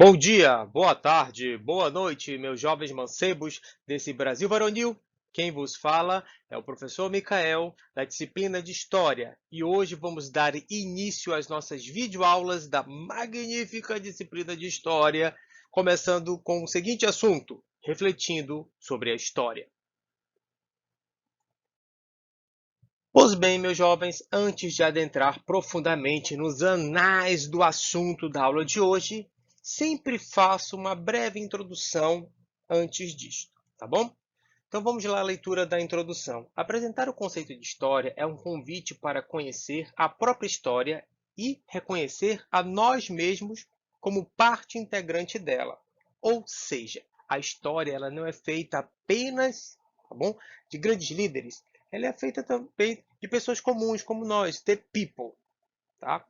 Bom dia, boa tarde, boa noite, meus jovens mancebos desse Brasil varonil. Quem vos fala é o professor Micael, da disciplina de História, e hoje vamos dar início às nossas videoaulas da magnífica disciplina de História, começando com o seguinte assunto: refletindo sobre a história. Pois bem, meus jovens, antes de adentrar profundamente nos anais do assunto da aula de hoje, sempre faço uma breve introdução antes disto, tá bom? Então vamos lá à leitura da introdução. Apresentar o conceito de história é um convite para conhecer a própria história e reconhecer a nós mesmos como parte integrante dela. Ou seja, a história ela não é feita apenas, tá bom, de grandes líderes, ela é feita também de pessoas comuns como nós, the people, tá?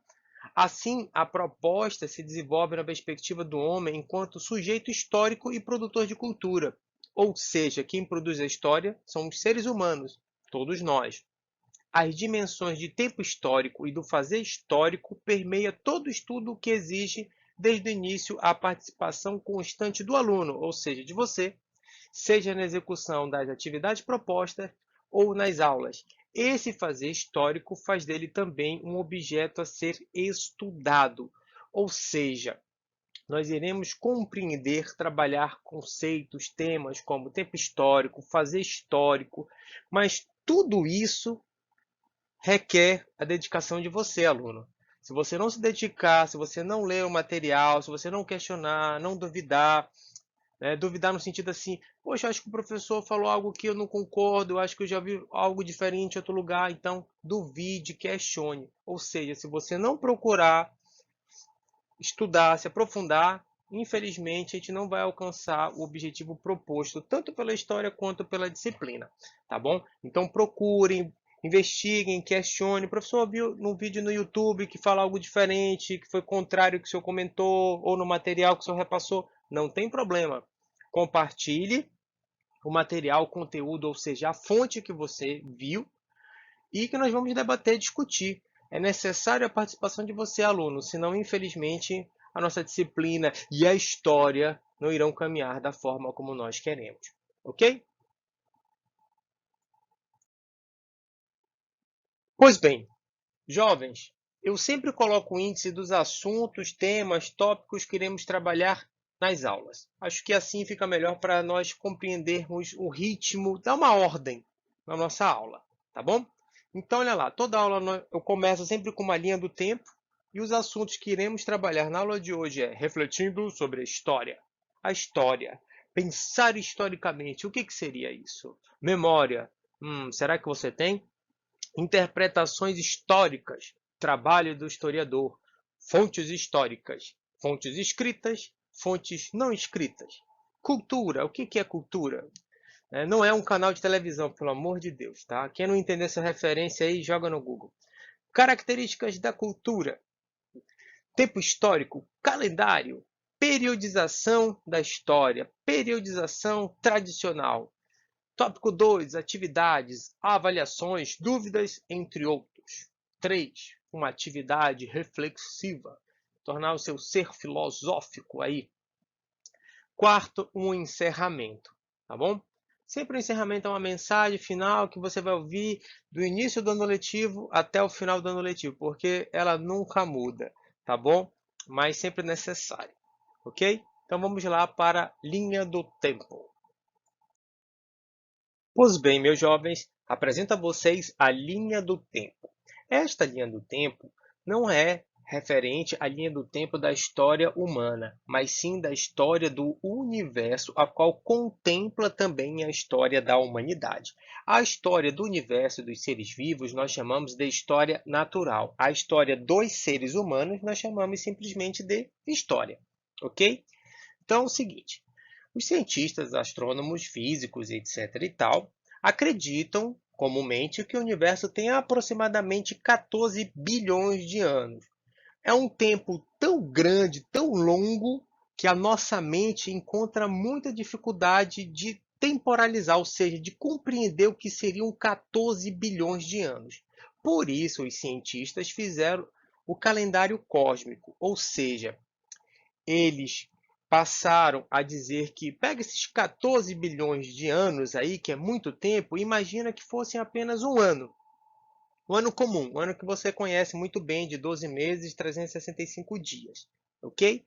Assim, a proposta se desenvolve na perspectiva do homem enquanto sujeito histórico e produtor de cultura. Ou seja, quem produz a história são os seres humanos, todos nós. As dimensões de tempo histórico e do fazer histórico permeia todo estudo que exige, desde o início, a participação constante do aluno, ou seja, de você, seja na execução das atividades propostas ou nas aulas. Esse fazer histórico faz dele também um objeto a ser estudado, ou seja, nós iremos compreender, trabalhar conceitos, temas como tempo histórico, fazer histórico, mas tudo isso requer a dedicação de você, aluno. Se você não se dedicar, se você não ler o material, se você não questionar, não duvidar, né? Duvidar no sentido assim, poxa, acho que o professor falou algo que eu não concordo, eu acho que eu já vi algo diferente em outro lugar, então duvide, questione. Ou seja, se você não procurar estudar, se aprofundar, infelizmente a gente não vai alcançar o objetivo proposto, tanto pela história quanto pela disciplina, tá bom? Então procurem, investiguem, questionem. O professor viu num vídeo no YouTube que fala algo diferente, que foi contrário ao que o senhor comentou, ou no material que o senhor repassou, não tem problema. Compartilhe o material, o conteúdo, ou seja, a fonte que você viu e que nós vamos debater e discutir. É necessário a participação de você, aluno, senão, infelizmente, a nossa disciplina e a história não irão caminhar da forma como nós queremos. Ok? Pois bem, jovens, eu sempre coloco o índice dos assuntos, temas, tópicos que iremos trabalhar nas aulas. Acho que assim fica melhor para nós compreendermos o ritmo, dar uma ordem na nossa aula, tá bom? Então, olha lá, toda aula eu começo sempre com uma linha do tempo e os assuntos que iremos trabalhar na aula de hoje é refletindo sobre a história. A história. Pensar historicamente, o que seria isso? Memória. Será que você tem? Interpretações históricas, trabalho do historiador, fontes históricas, fontes escritas, fontes não escritas. Cultura, o que é cultura? Não é um canal de televisão, pelo amor de Deus, tá? Quem não entender essa referência aí, joga no Google. Características da cultura, tempo histórico, calendário, periodização da história, periodização tradicional. Tópico 2, atividades, avaliações, dúvidas, entre outros. 3, uma atividade reflexiva, tornar o seu ser filosófico aí. Quarto, um encerramento, tá bom? Sempre o encerramento é uma mensagem final que você vai ouvir do início do ano letivo até o final do ano letivo, porque ela nunca muda, tá bom? Mas sempre necessário, ok? Então vamos lá para a linha do tempo. Pois bem, meus jovens, apresento a vocês a linha do tempo. Esta linha do tempo não é referente à linha do tempo da história humana, mas sim da história do universo, a qual contempla também a história da humanidade. A história do universo e dos seres vivos nós chamamos de história natural. A história dos seres humanos nós chamamos simplesmente de história, ok? Então é o seguinte, os cientistas, astrônomos, físicos, etc. e tal, acreditam comumente que o universo tem aproximadamente 14 bilhões de anos. É um tempo tão grande, tão longo, que a nossa mente encontra muita dificuldade de temporalizar, ou seja, de compreender o que seriam 14 bilhões de anos. Por isso, os cientistas fizeram o calendário cósmico, ou seja, eles passaram a dizer que pega esses 14 bilhões de anos aí, que é muito tempo, e imagina que fossem apenas um ano. Um ano comum, um ano que você conhece muito bem, de 12 meses, 365 dias, ok?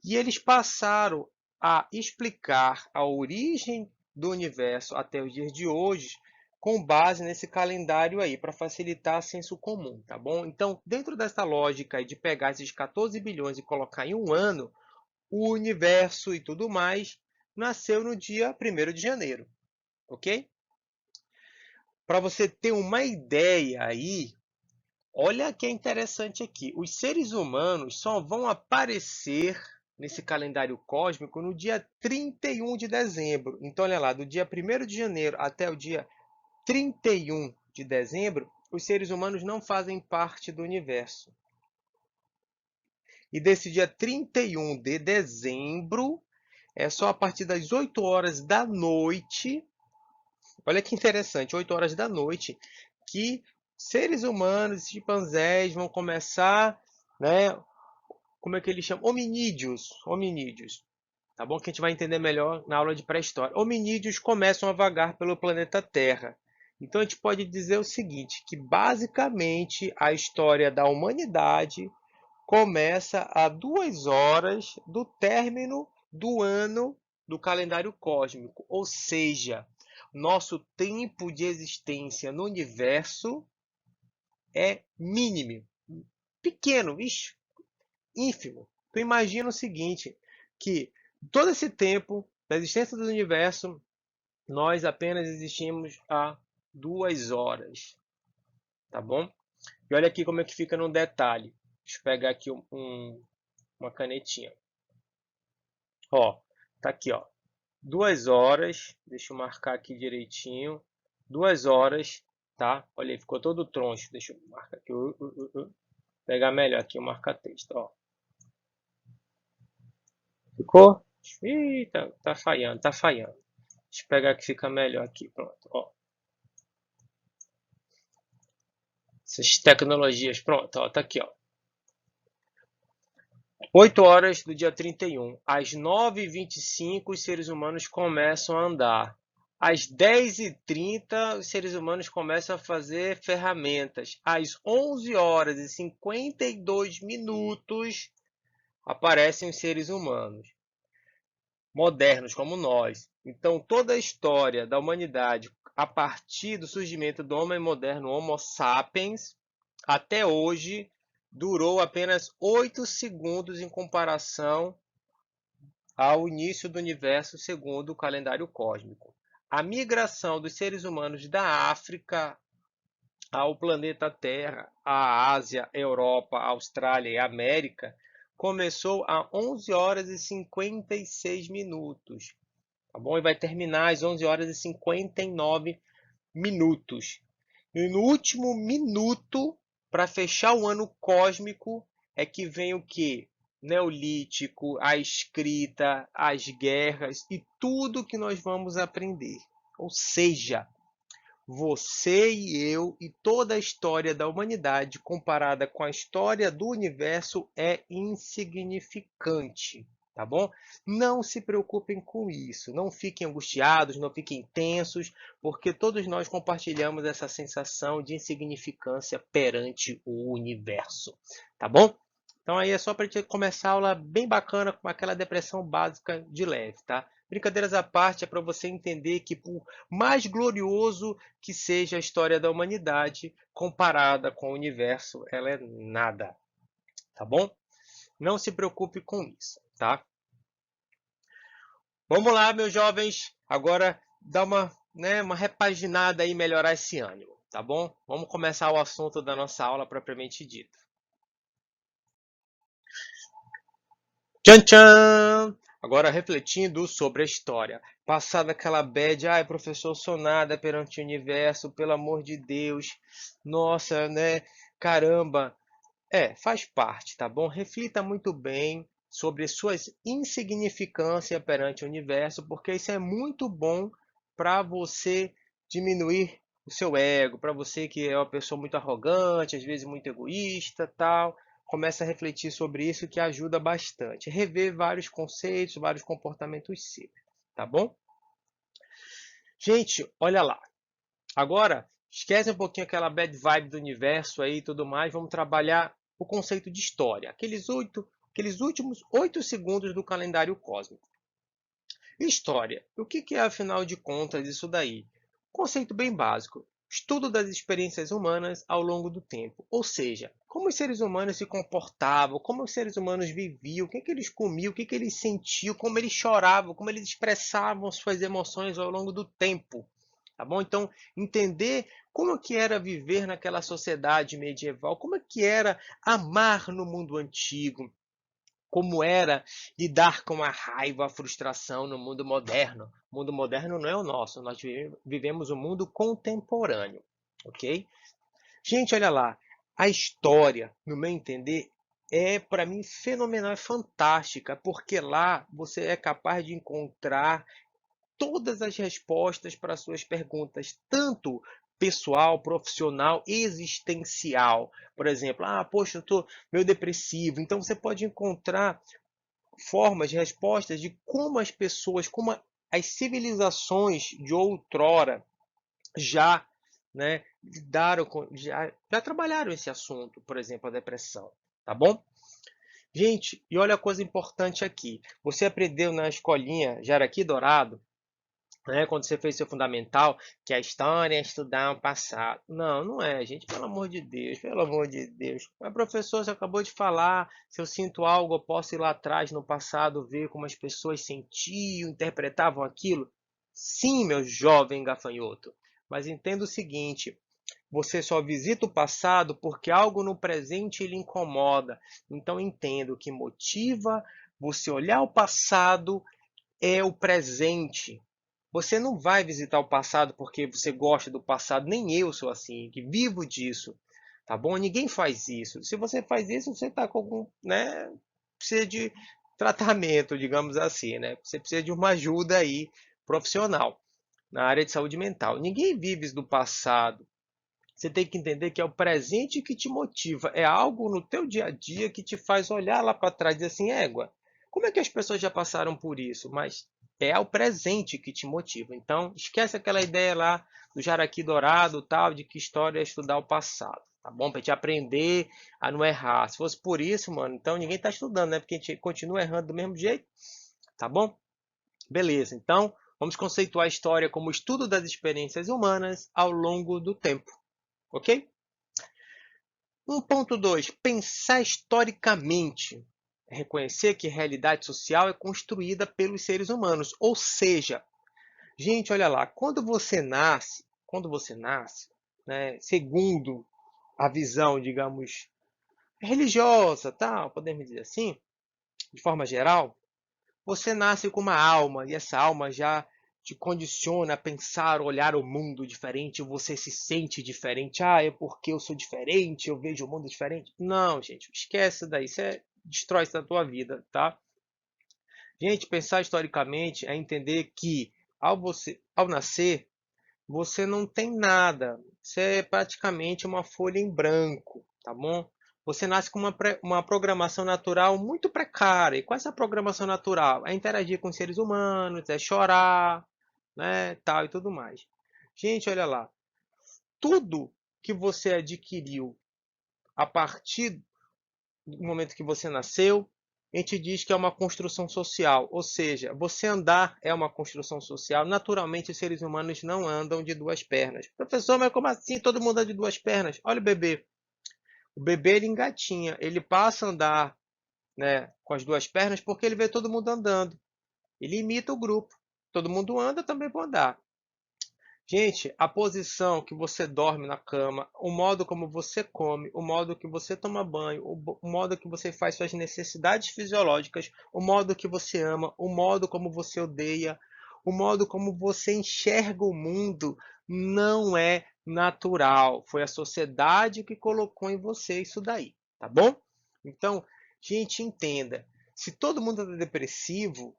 E eles passaram a explicar a origem do universo até os dias de hoje com base nesse calendário aí, para facilitar senso comum, tá bom? Então, dentro dessa lógica aí de pegar esses 14 bilhões e colocar em um ano, o universo e tudo mais nasceu no dia 1º de janeiro, ok? Para você ter uma ideia aí, olha que é interessante aqui. Os seres humanos só vão aparecer nesse calendário cósmico no dia 31 de dezembro. Então, olha lá, do dia 1º de janeiro até o dia 31 de dezembro, os seres humanos não fazem parte do universo. E desse dia 31 de dezembro, é só a partir das 8 horas da noite, olha que interessante, 8 horas da noite, que seres humanos, chimpanzés, vão começar, né? Como é que eles chamam? Hominídeos, tá bom? Que a gente vai entender melhor na aula de pré-história. Hominídeos começam a vagar pelo planeta Terra. Então a gente pode dizer o seguinte, que basicamente a história da humanidade começa a 2 horas do término do ano do calendário cósmico, ou seja, nosso tempo de existência no universo é mínimo, pequeno, ínfimo. Tu imagina o seguinte, que todo esse tempo da existência do universo, nós apenas existimos há 2 horas, tá bom? E olha aqui como é que fica no detalhe. Deixa eu pegar aqui uma canetinha. Ó, tá aqui, ó. 2 horas, deixa eu marcar aqui direitinho. 2 horas, tá? Olha aí, ficou todo troncho. Deixa eu marcar aqui. Pegar melhor aqui o marca-texto, ó. Ficou? Ih, tá falhando, tá falhando. Deixa eu pegar que fica melhor aqui, pronto, ó. Essas tecnologias, pronto, ó, tá aqui, ó. 8 horas do dia 31. Às 9h25, os seres humanos começam a andar. Às 10h30, os seres humanos começam a fazer ferramentas. Às 11 horas e 52 minutos, aparecem os seres humanos, modernos como nós. Então, toda a história da humanidade, a partir do surgimento do homem moderno, Homo sapiens, até hoje, durou apenas 8 segundos em comparação ao início do universo segundo o calendário cósmico. A migração dos seres humanos da África ao planeta Terra, à Ásia, Europa, Austrália e América, começou a 11 horas e 56 minutos, tá bom? E vai terminar às 11 horas e 59 minutos. E no último minuto, para fechar o ano cósmico, é que vem o quê? Neolítico, a escrita, as guerras e tudo que nós vamos aprender. Ou seja, você e eu e toda a história da humanidade comparada com a história do universo é insignificante, tá bom? Não se preocupem com isso, não fiquem angustiados, não fiquem tensos, porque todos nós compartilhamos essa sensação de insignificância perante o universo, tá bom? Então aí é só para a gente começar a aula bem bacana com aquela depressão básica de leve, tá? Brincadeiras à parte, é para você entender que por mais glorioso que seja a história da humanidade, comparada com o universo, ela é nada, tá bom? Não se preocupe com isso, tá? Vamos lá, meus jovens, agora dar uma repaginada aí, melhorar esse ânimo, tá bom? Vamos começar o assunto da nossa aula propriamente dita. Tchan, tchan! Agora refletindo sobre a história. Passada aquela bad, ai professor, sou nada perante o universo, pelo amor de Deus. Nossa, né? Caramba. Faz parte, tá bom? Reflita muito bem sobre suas insignificâncias perante o universo, porque isso é muito bom para você diminuir o seu ego, para você que é uma pessoa muito arrogante, às vezes muito egoísta, tal. começa a refletir sobre isso, que ajuda bastante. Rever vários conceitos, vários comportamentos seus, tá bom? Gente, olha lá. Agora, esquece um pouquinho aquela bad vibe do universo aí e tudo mais, vamos trabalhar o conceito de história, aqueles últimos 8 segundos do calendário cósmico. História, o que é afinal de contas isso daí? Conceito bem básico, estudo das experiências humanas ao longo do tempo, ou seja, como os seres humanos se comportavam, como os seres humanos viviam, o que eles comiam, o que eles sentiam, como eles choravam, como eles expressavam suas emoções ao longo do tempo. Tá bom? Então, entender como que era viver naquela sociedade medieval, como é que era amar no mundo antigo, como era lidar com a raiva, a frustração no mundo moderno. O mundo moderno não é o nosso, nós vivemos um mundo contemporâneo, ok? Gente, olha lá, a história, no meu entender, é para mim fenomenal, é fantástica, porque lá você é capaz de encontrar todas as respostas para suas perguntas, tanto pessoal, profissional, existencial. Por exemplo, poxa, eu estou meio depressivo. Então você pode encontrar formas, respostas de como as pessoas, como as civilizações de outrora já, né, lidaram já trabalharam esse assunto, por exemplo, a depressão, tá bom? Gente, e olha a coisa importante aqui. Você aprendeu na escolinha Jaraqui Dourado, né, quando você fez seu fundamental, que a história é estudar o passado. Não, não é, gente, pelo amor de Deus, pelo amor de Deus. Mas, professor, você acabou de falar, se eu sinto algo, eu posso ir lá atrás no passado, ver como as pessoas sentiam, interpretavam aquilo? Sim, meu jovem gafanhoto. Mas entenda o seguinte, você só visita o passado porque algo no presente lhe incomoda. Então entenda, o que motiva você olhar o passado é o presente. Você não vai visitar o passado porque você gosta do passado, nem eu sou assim, que vivo disso, tá bom? Ninguém faz isso. Se você faz isso, você está com algum, né? Precisa de tratamento, digamos assim, né? Você precisa de uma ajuda aí profissional na área de saúde mental. Ninguém vive do passado. Você tem que entender que é o presente que te motiva, é algo no teu dia a dia que te faz olhar lá para trás e dizer assim, égua, como é que as pessoas já passaram por isso? Mas é o presente que te motiva. Então, esquece aquela ideia lá do jaraqui dourado, tal, de que história é estudar o passado, tá bom? Para te aprender a não errar. Se fosse por isso, mano, então ninguém está estudando, né? Porque a gente continua errando do mesmo jeito, tá bom? Beleza, então vamos conceituar a história como o estudo das experiências humanas ao longo do tempo, ok? 1.2. Pensar historicamente. É reconhecer que a realidade social é construída pelos seres humanos. Ou seja, gente, olha lá, quando você nasce, né, segundo a visão, digamos, religiosa, tal, podemos dizer assim, de forma geral, você nasce com uma alma e essa alma já te condiciona a pensar, olhar o mundo diferente, você se sente diferente. É porque eu sou diferente, eu vejo o mundo diferente. Não, gente, esquece daí, destrói isso da tua vida, tá? Gente, pensar historicamente é entender que ao nascer, você não tem nada. Você é praticamente uma folha em branco, tá bom? Você nasce com uma programação natural muito precária. E qual é essa programação natural? É interagir com os seres humanos, é chorar, né, tal e tudo mais. Gente, olha lá. Tudo que você adquiriu a partir do momento que você nasceu, a gente diz que é uma construção social, ou seja, você andar é uma construção social. Naturalmente, os seres humanos não andam de duas pernas. Professor, mas como assim todo mundo anda de duas pernas? Olha o bebê. O bebê ele engatinha, ele passa a andar, né, com as duas pernas porque ele vê todo mundo andando. Ele imita o grupo. Todo mundo anda, também vou andar. Gente, a posição que você dorme na cama, o modo como você come, o modo que você toma banho, o modo que você faz suas necessidades fisiológicas, o modo que você ama, o modo como você odeia, o modo como você enxerga o mundo não é natural. Foi a sociedade que colocou em você isso daí, tá bom? Então, gente, entenda. Se todo mundo é depressivo,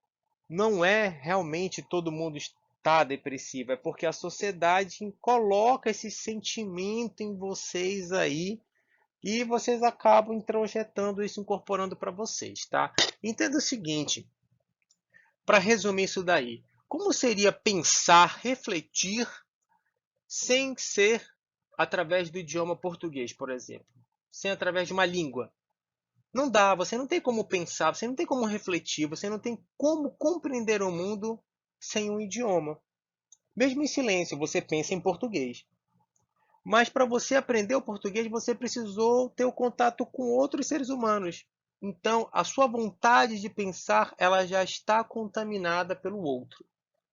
não é realmente todo mundo está depressivo, é porque a sociedade coloca esse sentimento em vocês aí e vocês acabam introjetando isso, incorporando para vocês, tá? Entenda o seguinte, para resumir isso daí, como seria pensar, refletir sem ser através do idioma português, por exemplo, sem através de uma língua? Não dá, você não tem como pensar, você não tem como refletir, você não tem como compreender o mundo sem um idioma. Mesmo em silêncio, você pensa em português. Mas para você aprender o português, você precisou ter o contato com outros seres humanos. Então, a sua vontade de pensar, ela já está contaminada pelo outro.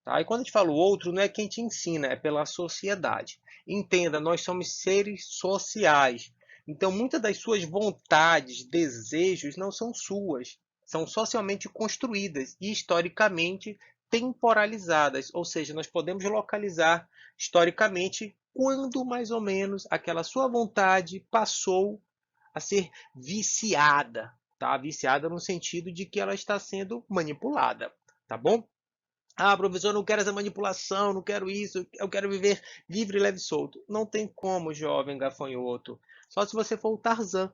Tá? E quando a gente fala o outro, não é quem te ensina, é pela sociedade. Entenda, nós somos seres sociais. Então, muitas das suas vontades, desejos, não são suas. São socialmente construídas e historicamente temporalizadas. Ou seja, nós podemos localizar historicamente quando mais ou menos aquela sua vontade passou a ser viciada. Tá? Viciada no sentido de que ela está sendo manipulada. Tá bom? Ah, professor, eu não quero essa manipulação, não quero isso, eu quero viver livre, leve e solto. Não tem como, jovem gafanhoto. Só se você for o Tarzan,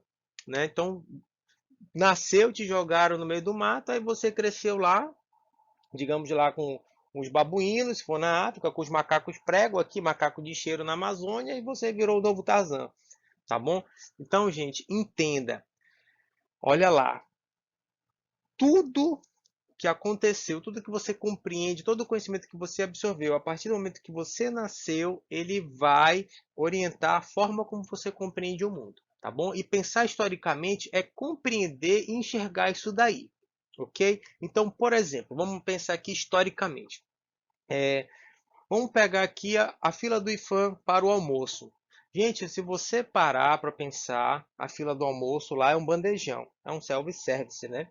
né? Então, nasceu, te jogaram no meio do mato, aí você cresceu lá, digamos lá com os babuínos, se for na África, com os macacos prego aqui, macaco de cheiro na Amazônia, e você virou o novo Tarzan, tá bom? Então, gente, entenda. Olha lá, tudo que aconteceu, tudo que você compreende, todo o conhecimento que você absorveu, a partir do momento que você nasceu, ele vai orientar a forma como você compreende o mundo, tá bom? E pensar historicamente é compreender e enxergar isso daí, ok? Então, por exemplo, vamos pensar aqui historicamente. Vamos pegar aqui a fila do IFAM para o almoço. Gente, se você parar para pensar, a fila do almoço lá é um bandejão, é um self-service, né?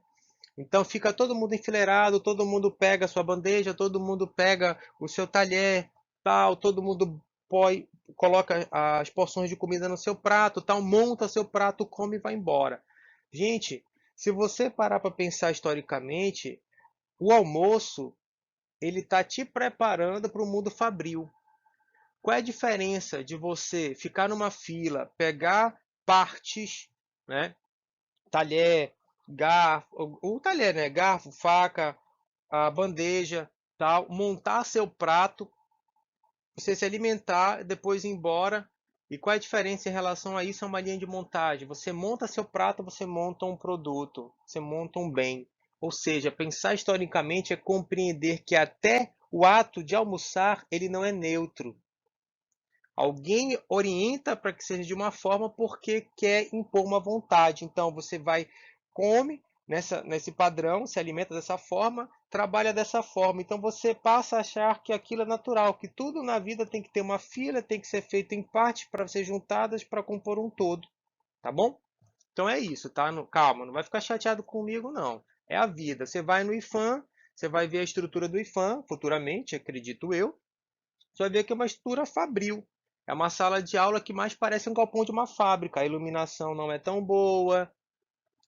Então fica todo mundo enfileirado, todo mundo pega a sua bandeja, todo mundo pega o seu talher, tal, todo mundo coloca as porções de comida no seu prato, tal, monta seu prato, come e vai embora. Gente, se você parar para pensar historicamente, o almoço ele está te preparando para o mundo fabril. Qual é a diferença de você ficar numa fila, pegar partes, né, talher, garfo, o talher, né? Garfo, faca, a bandeja, tal, montar seu prato, você se alimentar, depois ir embora. E qual é a diferença em relação a isso? É uma linha de montagem. Você monta seu prato, você monta um produto, você monta um bem. Ou seja, pensar historicamente é compreender que até o ato de almoçar, ele não é neutro. Alguém orienta para que seja de uma forma porque quer impor uma vontade. Então você vai, come nesse padrão, se alimenta dessa forma, trabalha dessa forma. Então você passa a achar que aquilo é natural, que tudo na vida tem que ter uma fila, tem que ser feito em partes para ser juntadas para compor um todo. Tá bom? Então é isso, tá? Calma, não vai ficar chateado comigo, não. É a vida. Você vai no IFAM, você vai ver a estrutura do IFAM, futuramente, acredito eu. Você vai ver que é uma estrutura fabril. É uma sala de aula que mais parece um galpão de uma fábrica. A iluminação não é tão boa,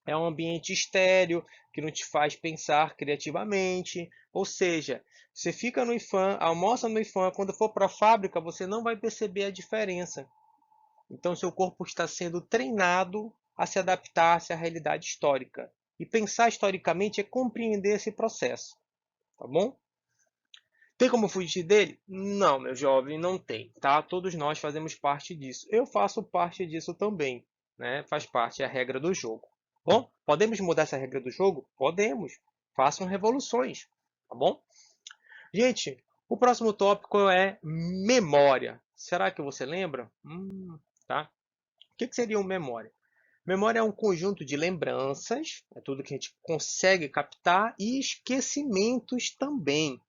é um ambiente estéreo que não te faz pensar criativamente. Ou seja, você fica no IFAM, almoça no IFAM, quando for para a fábrica, você não vai perceber a diferença. Então, seu corpo está sendo treinado a se adaptar-se à realidade histórica. E pensar historicamente é compreender esse processo, tá bom? Tem como fugir dele? Não, meu jovem, não tem, tá? Todos nós fazemos parte disso. Eu faço parte disso também, né? Faz parte, é a regra do jogo. Bom, podemos mudar essa regra do jogo? Podemos. Façam revoluções, tá bom? Gente, o próximo tópico é memória. Será que você lembra? Tá? O que seria uma memória? Memória é um conjunto de lembranças, é tudo que a gente consegue captar, e esquecimentos também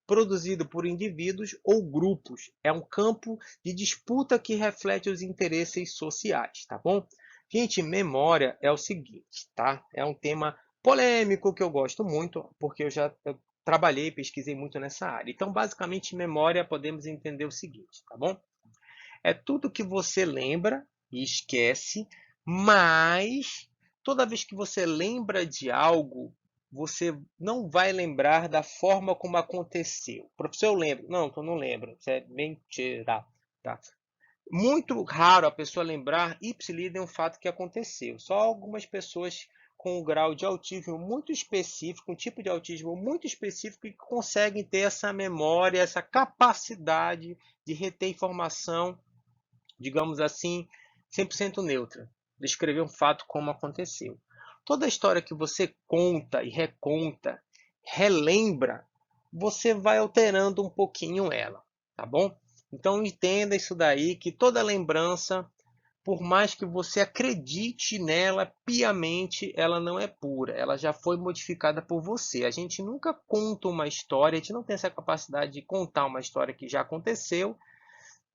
produzido por indivíduos ou grupos. É um campo de disputa que reflete os interesses sociais, tá bom? Gente, memória é o seguinte, tá? É um tema polêmico que eu gosto muito, porque eu trabalhei e pesquisei muito nessa área. Então, basicamente, memória podemos entender o seguinte, tá bom? É tudo que você lembra e esquece, mas toda vez que você lembra de algo, você não vai lembrar da forma como aconteceu. Professor, eu lembro. Não, eu não lembro. Isso é mentira. Tá? Muito raro a pessoa lembrar ipsilíden um fato que aconteceu. Só algumas pessoas com um grau de autismo muito específico, um tipo de autismo muito específico, que conseguem ter essa memória, essa capacidade de reter informação, digamos assim, 100% neutra. Descrever um fato como aconteceu. Toda a história que você conta e reconta, relembra, você vai alterando um pouquinho ela, tá bom? Então entenda isso daí, que toda lembrança, por mais que você acredite nela piamente, ela não é pura, ela já foi modificada por você. A gente nunca conta uma história, a gente não tem essa capacidade de contar uma história que já aconteceu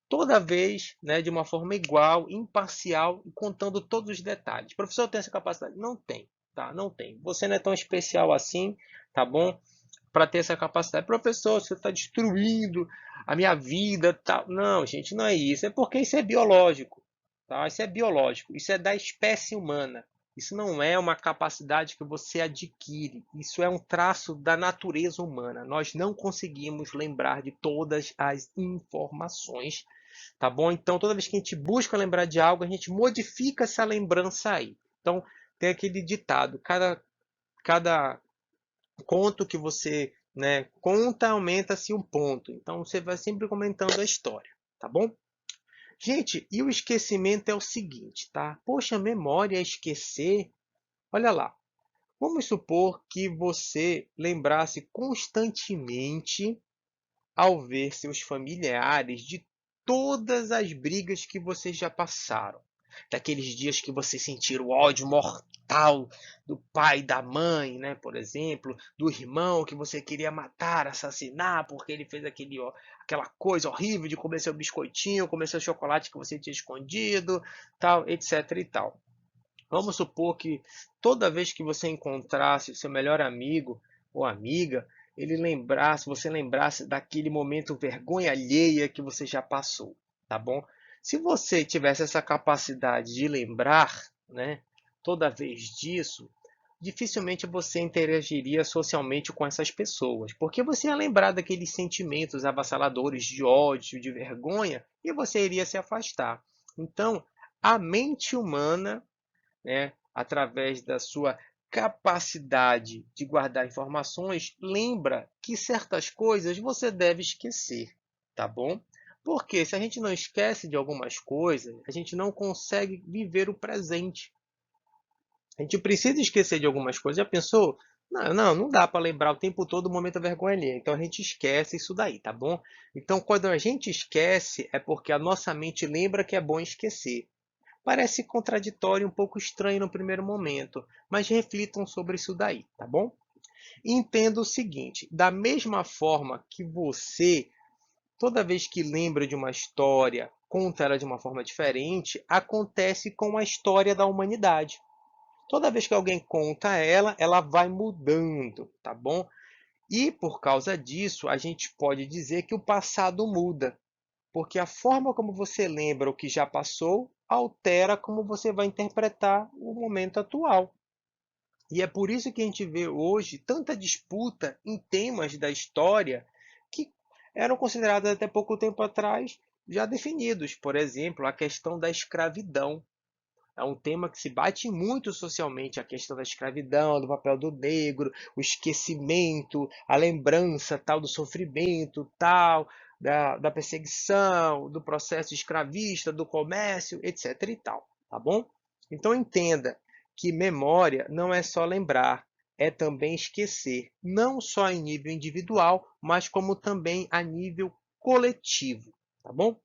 toda vez, né, de uma forma igual, imparcial, e contando todos os detalhes. O professor tem essa capacidade? Não tem, tá? Não tem. Você não é tão especial assim, tá bom? Para ter essa capacidade. Professor, você está destruindo a minha vida, tal. Não, gente, não é isso. É porque isso é biológico, tá? Isso é biológico. Isso é da espécie humana. Isso não é uma capacidade que você adquire. Isso é um traço da natureza humana. Nós não conseguimos lembrar de todas as informações, tá bom? Então, toda vez que a gente busca lembrar de algo, a gente modifica essa lembrança aí. Então, tem aquele ditado: cada conto que você, né, conta, aumenta-se um ponto. Então, você vai sempre comentando a história, tá bom? Gente, e o esquecimento é o seguinte, tá? Poxa, memória é esquecer. Olha lá. Vamos supor que você lembrasse constantemente, ao ver seus familiares, de todas as brigas que vocês já passaram. Daqueles dias que vocês sentiram ódio mortal do pai e da mãe, né, por exemplo, do irmão que você queria matar, assassinar, porque ele fez aquela coisa horrível de comer seu biscoitinho, comer seu chocolate que você tinha escondido, tal, etc e tal. Vamos supor que toda vez que você encontrasse seu melhor amigo ou amiga, você lembrasse daquele momento vergonha alheia que você já passou, tá bom? Se você tivesse essa capacidade de lembrar, né, toda vez disso, dificilmente você interagiria socialmente com essas pessoas, porque você ia lembrar daqueles sentimentos avassaladores de ódio, de vergonha, e você iria se afastar. Então, a mente humana, né, através da sua capacidade de guardar informações, lembra que certas coisas você deve esquecer, tá bom? Porque se a gente não esquece de algumas coisas, a gente não consegue viver o presente. A gente precisa esquecer de algumas coisas. Já pensou? Não dá para lembrar o tempo todo o momento da vergonha alheia. Então a gente esquece isso daí, tá bom? Então quando a gente esquece, é porque a nossa mente lembra que é bom esquecer. Parece contraditório e um pouco estranho no primeiro momento, mas reflitam sobre isso daí, tá bom? E entenda o seguinte: da mesma forma que você, toda vez que lembra de uma história, conta ela de uma forma diferente, acontece com a história da humanidade. Toda vez que alguém conta ela, ela vai mudando, tá bom? E por causa disso, a gente pode dizer que o passado muda, porque a forma como você lembra o que já passou altera como você vai interpretar o momento atual. E é por isso que a gente vê hoje tanta disputa em temas da história que eram considerados até pouco tempo atrás já definidos. Por exemplo, a questão da escravidão. É um tema que se bate muito socialmente, a questão da escravidão, do papel do negro, o esquecimento, a lembrança tal do sofrimento, tal da perseguição, do processo escravista, do comércio, etc. e tal, tá bom? Então entenda que memória não é só lembrar, é também esquecer, não só em nível individual, mas como também a nível coletivo, tá bom?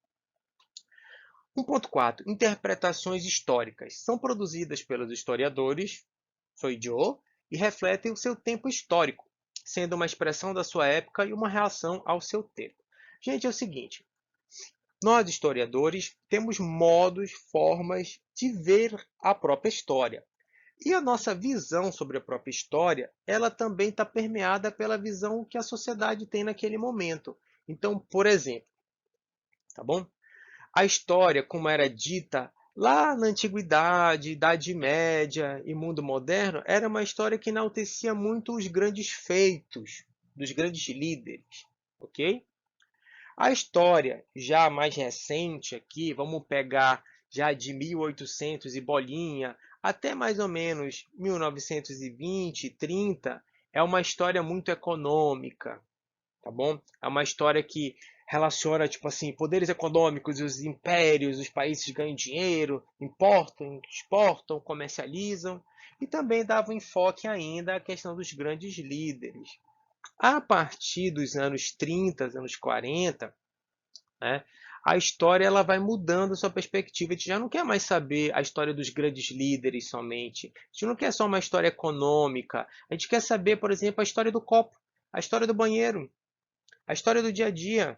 1.4. Interpretações históricas. São produzidas pelos historiadores, sou Joe, e refletem o seu tempo histórico, sendo uma expressão da sua época e uma reação ao seu tempo. Gente, é o seguinte, nós historiadores temos modos, formas de ver a própria história. E a nossa visão sobre a própria história, ela também está permeada pela visão que a sociedade tem naquele momento. Então, por exemplo, tá bom? A história, como era dita lá na antiguidade, Idade Média e mundo moderno, era uma história que enaltecia muito os grandes feitos dos grandes líderes, ok? A história já mais recente aqui, vamos pegar já de 1800 e bolinha até mais ou menos 1920, 30, é uma história muito econômica, tá bom? É uma história que relaciona, tipo assim, poderes econômicos, os impérios, os países ganham dinheiro, importam, exportam, comercializam, e também dava um enfoque ainda à questão dos grandes líderes. A partir dos anos 30, anos 40, né, a história ela vai mudando sua perspectiva. A gente já não quer mais saber a história dos grandes líderes somente. A gente não quer só uma história econômica. A gente quer saber, por exemplo, a história do copo, a história do banheiro, a história do dia a dia,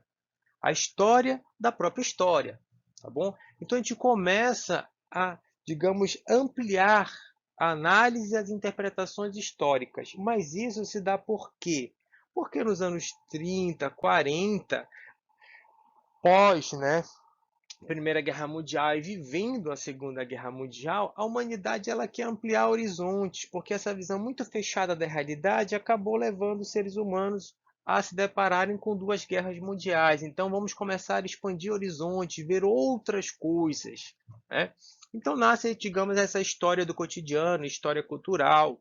a história da própria história, tá bom? Então a gente começa a, digamos, ampliar a análise e as interpretações históricas. Mas isso se dá por quê? Porque nos anos 30, 40, pós, né, Primeira Guerra Mundial e vivendo a Segunda Guerra Mundial, a humanidade ela quer ampliar horizontes, porque essa visão muito fechada da realidade acabou levando os seres humanos a se depararem com duas guerras mundiais. Então vamos começar a expandir horizontes, ver outras coisas, né? Então nasce, digamos, essa história do cotidiano, história cultural,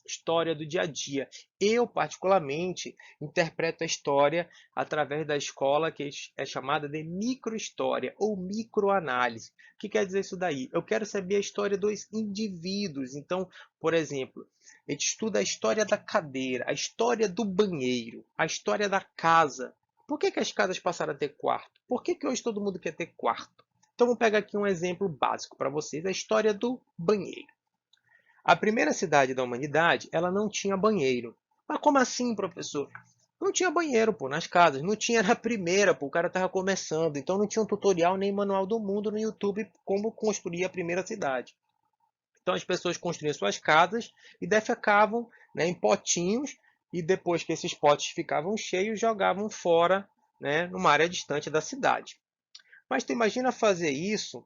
história do dia a dia. Eu, particularmente, interpreto a história através da escola que é chamada de microhistória ou microanálise. O que quer dizer isso daí? Eu quero saber a história dos indivíduos. Então, por exemplo, a gente estuda a história da cadeira, a história do banheiro, a história da casa. Por que as casas passaram a ter quarto? Por que hoje todo mundo quer ter quarto? Então, vou pegar aqui um exemplo básico para vocês, a história do banheiro. A primeira cidade da humanidade, ela não tinha banheiro. Mas como assim, professor? Não tinha banheiro, pô, nas casas. Não tinha na primeira, pô, o cara estava começando. Então não tinha um tutorial nem manual do mundo no YouTube como construir a primeira cidade. Então as pessoas construíam suas casas e defecavam, né, em potinhos e depois que esses potes ficavam cheios, jogavam fora, né, numa área distante da cidade. Mas tu imagina fazer isso,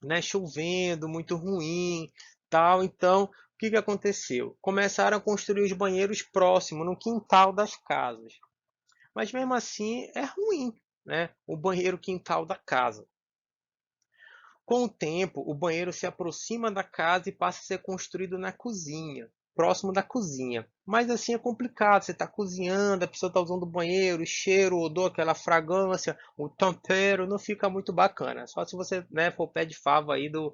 né, chovendo, muito ruim, tal. Então, o que que aconteceu? Começaram a construir os banheiros próximos, no quintal das casas. Mas mesmo assim é ruim, né? O banheiro quintal da casa. Com o tempo, o banheiro se aproxima da casa e passa a ser construído na cozinha, próximo da cozinha. Mas assim é complicado, você está cozinhando, a pessoa está usando o banheiro, o cheiro, o odor, aquela fragrância, o tempero, não fica muito bacana. Só se você, né, for pé de fava aí do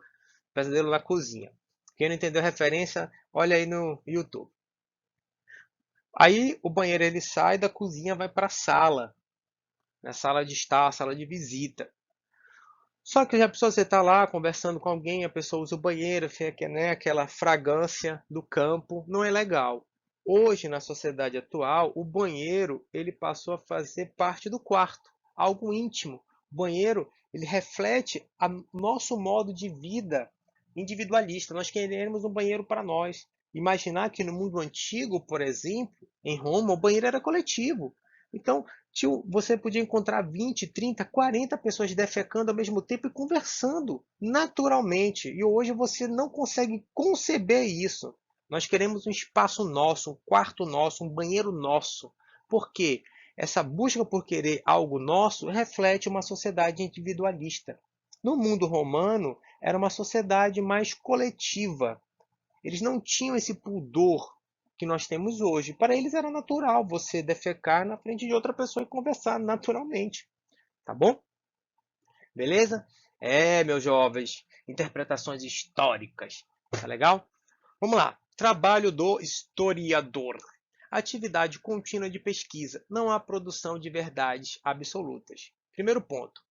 Pesadelo na Cozinha. Quem não entendeu a referência, olha aí no YouTube. Aí o banheiro ele sai da cozinha, vai para a sala, na sala de estar, sala de visita. Só que a pessoa você está lá conversando com alguém, a pessoa usa o banheiro, fica, né, aquela fragrância do campo, não é legal. Hoje, na sociedade atual, o banheiro ele passou a fazer parte do quarto, algo íntimo. O banheiro ele reflete nosso modo de vida individualista. Nós queremos um banheiro para nós. Imaginar que no mundo antigo, por exemplo, em Roma, o banheiro era coletivo. Então, você podia encontrar 20, 30, 40 pessoas defecando ao mesmo tempo e conversando naturalmente. E hoje você não consegue conceber isso. Nós queremos um espaço nosso, um quarto nosso, um banheiro nosso. Por quê? Essa busca por querer algo nosso reflete uma sociedade individualista. No mundo romano, era uma sociedade mais coletiva. Eles não tinham esse pudor que nós temos hoje. Para eles era natural você defecar na frente de outra pessoa e conversar naturalmente. Tá bom? Beleza? É, meus jovens, interpretações históricas. Tá legal? Vamos lá. Trabalho do historiador. Atividade contínua de pesquisa. Não há produção de verdades absolutas. Primeiro ponto.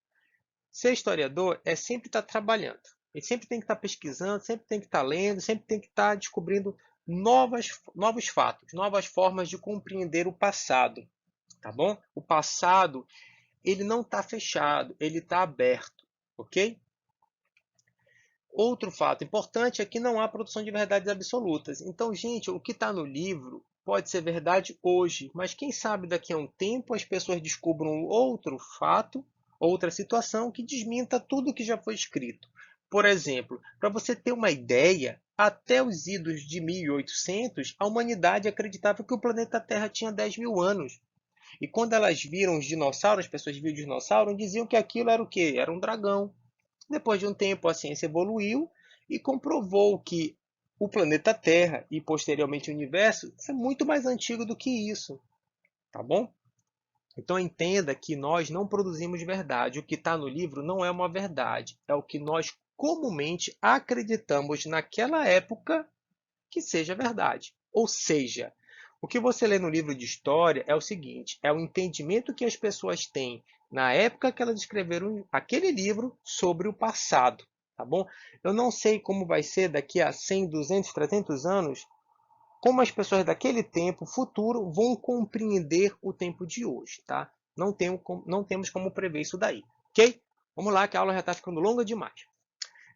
Ser historiador é sempre estar trabalhando. Ele sempre tem que estar pesquisando, sempre tem que estar lendo, sempre tem que estar descobrindo novos fatos, novas formas de compreender o passado, tá bom? O passado, ele não está fechado, ele está aberto, ok? Outro fato importante é que não há produção de verdades absolutas. Então, gente, o que está no livro pode ser verdade hoje, mas quem sabe daqui a um tempo as pessoas descubram outro fato, outra situação que desminta tudo que já foi escrito. Por exemplo, para você ter uma ideia, até os idos de 1800, a humanidade acreditava que o planeta Terra tinha 10 mil anos. E quando elas viram os dinossauros, as pessoas viam o dinossauro, diziam que aquilo era o quê? Era um dragão. Depois de um tempo, a ciência evoluiu e comprovou que o planeta Terra e posteriormente o universo é muito mais antigo do que isso, tá bom? Então entenda que nós não produzimos verdade. O que está no livro não é uma verdade, é o que nós comumente acreditamos naquela época que seja verdade. Ou seja, o que você lê no livro de história é o seguinte: é o entendimento que as pessoas têm na época que elas escreveram aquele livro sobre o passado, tá bom? Eu não sei como vai ser daqui a 100, 200, 300 anos, como as pessoas daquele tempo futuro vão compreender o tempo de hoje, tá? Não temos como prever isso daí, ok? Vamos lá, que a aula já está ficando longa demais.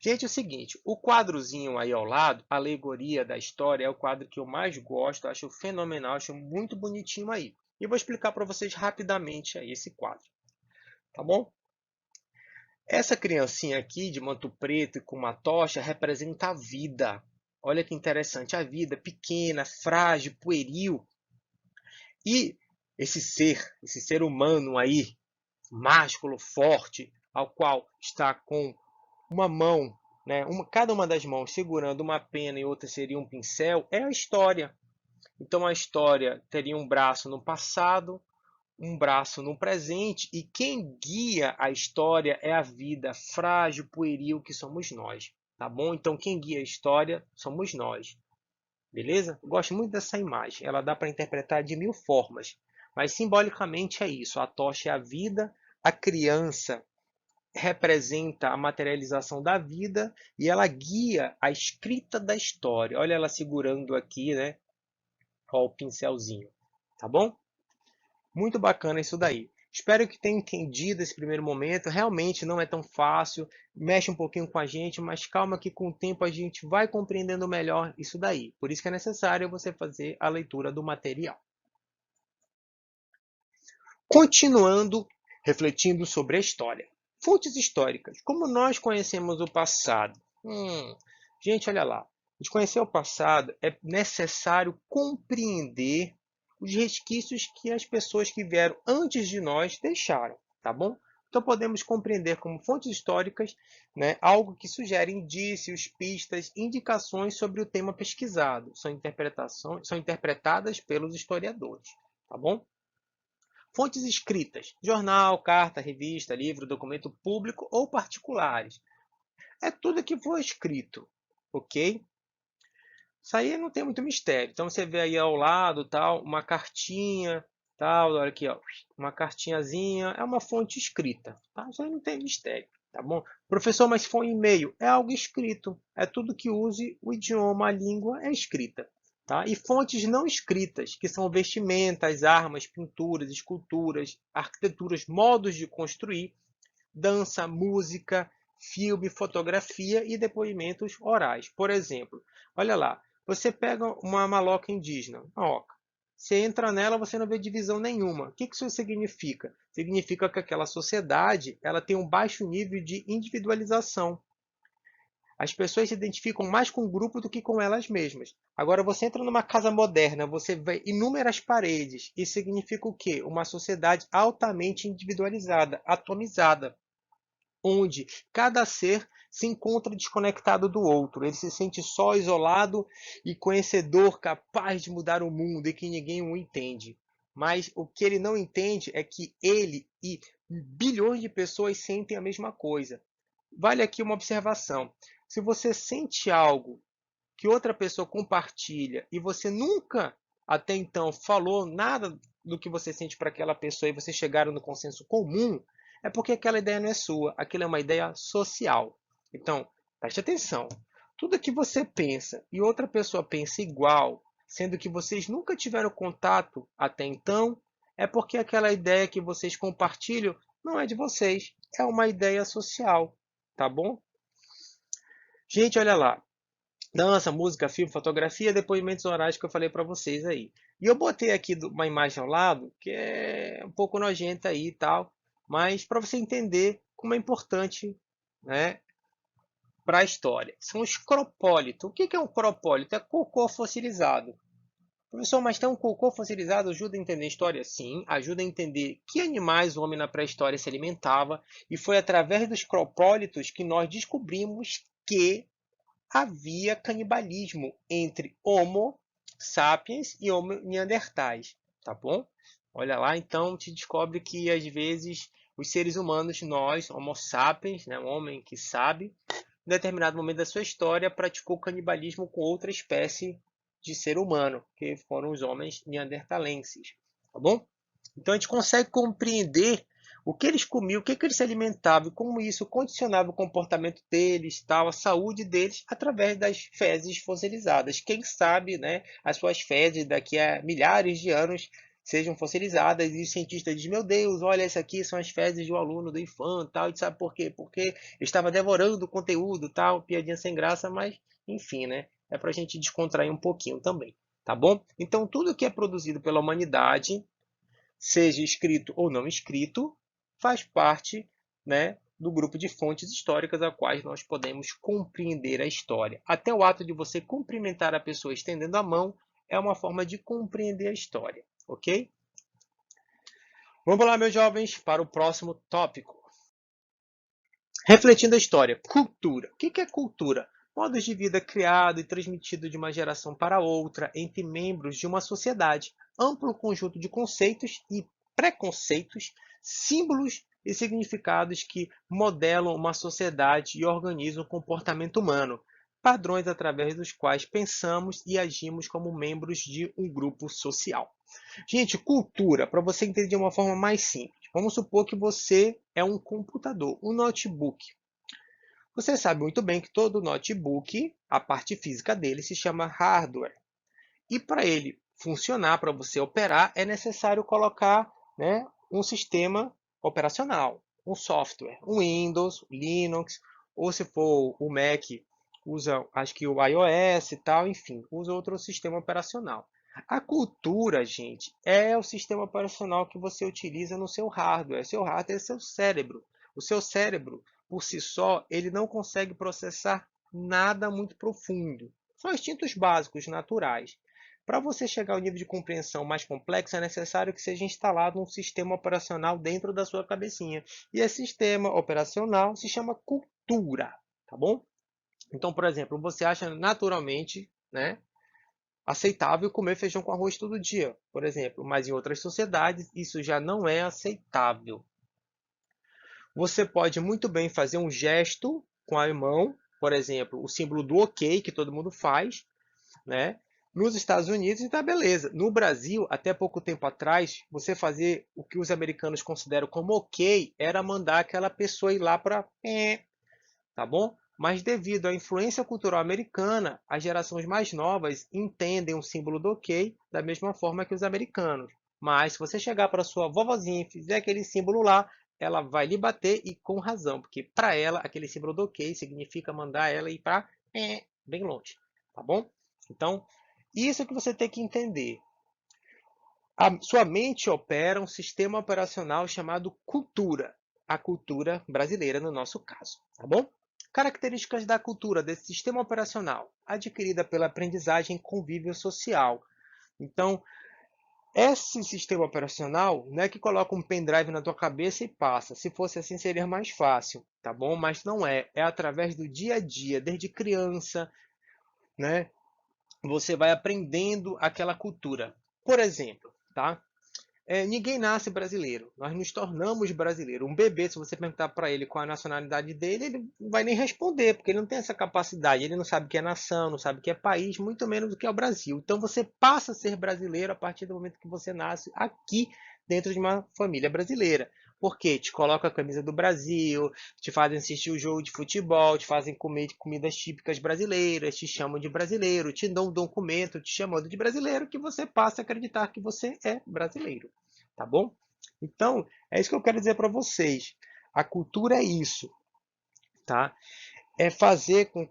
Gente, é o seguinte, o quadrozinho aí ao lado, a alegoria da história, é o quadro que eu mais gosto, acho fenomenal, acho muito bonitinho aí. E vou explicar para vocês rapidamente aí esse quadro, tá bom? Essa criancinha aqui de manto preto e com uma tocha representa a vida. Olha que interessante, a vida pequena, frágil, pueril. E esse ser humano aí, másculo, forte, ao qual está com uma mão, né, cada uma das mãos segurando uma pena e outra seria um pincel, é a história. Então a história teria um braço no passado, um braço no presente, e quem guia a história é a vida frágil, pueril que somos nós, tá bom? Então quem guia a história somos nós, beleza? Eu gosto muito dessa imagem, ela dá para interpretar de mil formas, mas simbolicamente é isso, a tocha é a vida, a criança representa a materialização da vida e ela guia a escrita da história. Olha ela segurando aqui, né? Ó, o pincelzinho, tá bom? Muito bacana isso daí. Espero que tenha entendido esse primeiro momento. Realmente não é tão fácil, mexe um pouquinho com a gente, mas calma que com o tempo a gente vai compreendendo melhor isso daí. Por isso que é necessário você fazer a leitura do material. Continuando, refletindo sobre a história. Fontes históricas. Como nós conhecemos o passado? Gente, olha lá. De conhecer o passado, é necessário compreender os resquícios que as pessoas que vieram antes de nós deixaram, tá bom? Então podemos compreender como fontes históricas, né, algo que sugere indícios, pistas, indicações sobre o tema pesquisado. São interpretadas pelos historiadores, tá bom? Fontes escritas: jornal, carta, revista, livro, documento público ou particulares. É tudo que for escrito, ok? Isso aí não tem muito mistério. Então você vê aí ao lado, tal, uma cartinha, tal, olha aqui, ó, uma cartinhazinha, é uma fonte escrita, tá? Isso aí não tem mistério, tá bom? Professor, mas se for um e-mail, é algo escrito. É tudo que use o idioma, a língua é escrita. Tá? E fontes não escritas, que são vestimentas, armas, pinturas, esculturas, arquiteturas, modos de construir, dança, música, filme, fotografia e depoimentos orais. Por exemplo, olha lá, você pega uma maloca indígena, uma oca. Você entra nela, você não vê divisão nenhuma. O que isso significa? Significa que aquela sociedade ela tem um baixo nível de individualização. As pessoas se identificam mais com o grupo do que com elas mesmas. Agora, você entra numa casa moderna, você vê inúmeras paredes. Isso significa o quê? Uma sociedade altamente individualizada, atomizada, onde cada ser se encontra desconectado do outro. Ele se sente só, isolado e conhecedor, capaz de mudar o mundo e que ninguém o entende. Mas o que ele não entende é que ele e bilhões de pessoas sentem a mesma coisa. Vale aqui uma observação. Se você sente algo que outra pessoa compartilha e você nunca até então falou nada do que você sente para aquela pessoa e vocês chegaram no consenso comum, é porque aquela ideia não é sua, aquilo é uma ideia social. Então, preste atenção. Tudo que você pensa e outra pessoa pensa igual, sendo que vocês nunca tiveram contato até então, é porque aquela ideia que vocês compartilham não é de vocês, é uma ideia social, tá bom? Gente, olha lá. Dança, música, filme, fotografia, depoimentos orais que eu falei para vocês aí. E eu botei aqui uma imagem ao lado, que é um pouco nojenta aí e tal, mas para você entender como é importante, né, para a história. São os cropólitos. O que é um cropólito? É cocô fossilizado. Professor, mas tem um cocô fossilizado ajuda a entender a história? Sim, ajuda a entender que animais o homem na pré-história se alimentava, e foi através dos cropólitos que nós descobrimos que havia canibalismo entre Homo sapiens e Homo neandertais, tá bom? Olha lá, então te descobre que às vezes os seres humanos, nós, Homo sapiens, né, um homem que sabe, em determinado momento da sua história praticou canibalismo com outra espécie de ser humano, que foram os homens neandertalenses, tá bom? Então a gente consegue compreender o que eles comiam, o que eles se alimentavam e como isso condicionava o comportamento deles, tal, a saúde deles, através das fezes fossilizadas. Quem sabe, né, as suas fezes daqui a milhares de anos sejam fossilizadas e os cientistas dizem, meu Deus, olha, essas aqui são as fezes do aluno do Ifan, tal, e sabe por quê? Porque estava devorando o conteúdo, tal, piadinha sem graça, mas enfim, né, é para a gente descontrair um pouquinho também, tá bom? Então tudo que é produzido pela humanidade, seja escrito ou não escrito, faz parte, né, do grupo de fontes históricas a quais nós podemos compreender a história. Até o ato de você cumprimentar a pessoa estendendo a mão é uma forma de compreender a história, ok? Vamos lá, meus jovens, para o próximo tópico. Refletindo a história, cultura. O que é cultura? Modos de vida criado e transmitido de uma geração para outra entre membros de uma sociedade. Amplo conjunto de conceitos e preconceitos, símbolos e significados que modelam uma sociedade e organizam o comportamento humano. Padrões através dos quais pensamos e agimos como membros de um grupo social. Gente, cultura, para você entender de uma forma mais simples. Vamos supor que você é um computador, um notebook. Você sabe muito bem que todo notebook, a parte física dele se chama hardware. E para ele funcionar, para você operar, é necessário colocar, né, um sistema operacional, um software, um Windows, Linux, ou se for o Mac, usa acho que o iOS e tal, enfim, usa outro sistema operacional. A cultura, gente, é o sistema operacional que você utiliza no seu hardware. Seu hardware é seu cérebro. O seu cérebro, por si só, ele não consegue processar nada muito profundo. São instintos básicos, naturais. Para você chegar ao nível de compreensão mais complexo, é necessário que seja instalado um sistema operacional dentro da sua cabecinha. E esse sistema operacional se chama cultura, tá bom? Então, por exemplo, você acha naturalmente, né, aceitável comer feijão com arroz todo dia, por exemplo, mas em outras sociedades isso já não é aceitável. Você pode muito bem fazer um gesto com a mão, por exemplo, o símbolo do OK, que todo mundo faz, né? Nos Estados Unidos, tá beleza. No Brasil, até pouco tempo atrás, você fazer o que os americanos consideram como OK era mandar aquela pessoa ir lá para tá bom? Mas devido à influência cultural americana, as gerações mais novas entendem o símbolo do OK da mesma forma que os americanos. Mas se você chegar para sua vovozinha e fizer aquele símbolo lá, ela vai lhe bater e com razão, porque para ela aquele símbolo do OK significa mandar ela ir para bem longe, tá bom? Então, isso que você tem que entender. A sua mente opera um sistema operacional chamado cultura, a cultura brasileira no nosso caso, tá bom? Características da cultura desse sistema operacional, adquirida pela aprendizagem e convívio social. Então, esse sistema operacional não é que coloca um pendrive na tua cabeça e passa. Se fosse assim, seria mais fácil, tá bom? Mas não é. É através do dia a dia, desde criança, né? Você vai aprendendo aquela cultura. Por exemplo, tá? Ninguém nasce brasileiro. Nós nos tornamos brasileiros. Um bebê, se você perguntar para ele qual é a nacionalidade dele, ele não vai nem responder, porque ele não tem essa capacidade. Ele não sabe o que é nação, não sabe o que é país, muito menos o que é o Brasil. Então você passa a ser brasileiro a partir do momento que você nasce aqui dentro de uma família brasileira. Porque te colocam a camisa do Brasil, te fazem assistir o jogo de futebol, te fazem comer comidas típicas brasileiras, te chamam de brasileiro, te dão um documento te chamando de brasileiro, que você passa a acreditar que você é brasileiro. Tá bom? Então, é isso que eu quero dizer para vocês. A cultura é isso, tá? É fazer com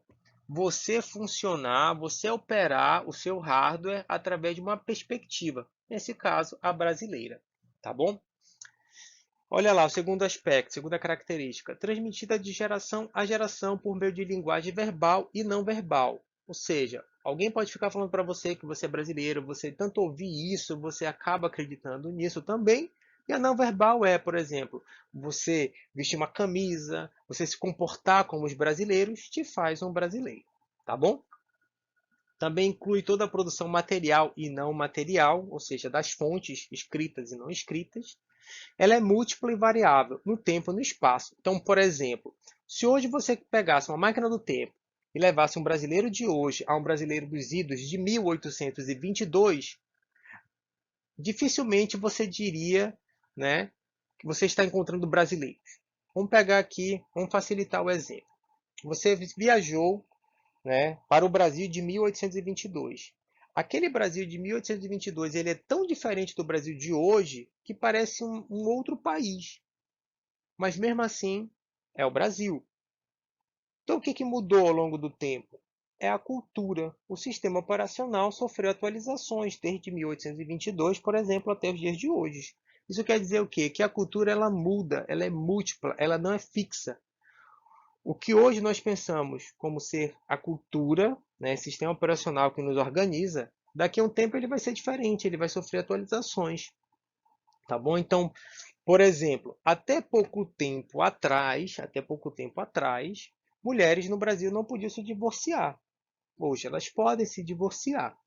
você funcionar, você operar o seu hardware através de uma perspectiva. Nesse caso, a brasileira, tá bom? Olha lá, o segundo aspecto, segunda característica, transmitida de geração a geração por meio de linguagem verbal e não verbal. Ou seja, Alguém pode ficar falando para você que você é brasileiro, você tanto ouvir isso, você acaba acreditando nisso também. E a não verbal é, por exemplo, você vestir uma camisa, você se comportar como os brasileiros, te faz um brasileiro, tá bom? Também inclui toda a produção material e não material, ou seja, das fontes escritas e não escritas. Ela é múltipla e variável no tempo e no espaço. Então, por exemplo, se hoje você pegasse uma máquina do tempo e levasse um brasileiro de hoje a um brasileiro dos idos de 1822, dificilmente você diria, né, que você está encontrando brasileiros. Vamos pegar aqui, vamos facilitar o exemplo. Você viajou, né, para o Brasil de 1822. Aquele Brasil de 1822 ele é tão diferente do Brasil de hoje que parece um outro país. Mas mesmo assim é o Brasil. Então o que mudou ao longo do tempo? É a cultura. O sistema operacional sofreu atualizações desde 1822, por exemplo, até os dias de hoje. Isso quer dizer o quê? Que a cultura ela muda, ela é múltipla, ela não é fixa. O que hoje nós pensamos como ser a cultura, né, sistema operacional que nos organiza, daqui a um tempo ele vai ser diferente, ele vai sofrer atualizações, tá bom? Então, por exemplo, até pouco tempo atrás, mulheres no Brasil não podiam se divorciar. Hoje elas podem se divorciar,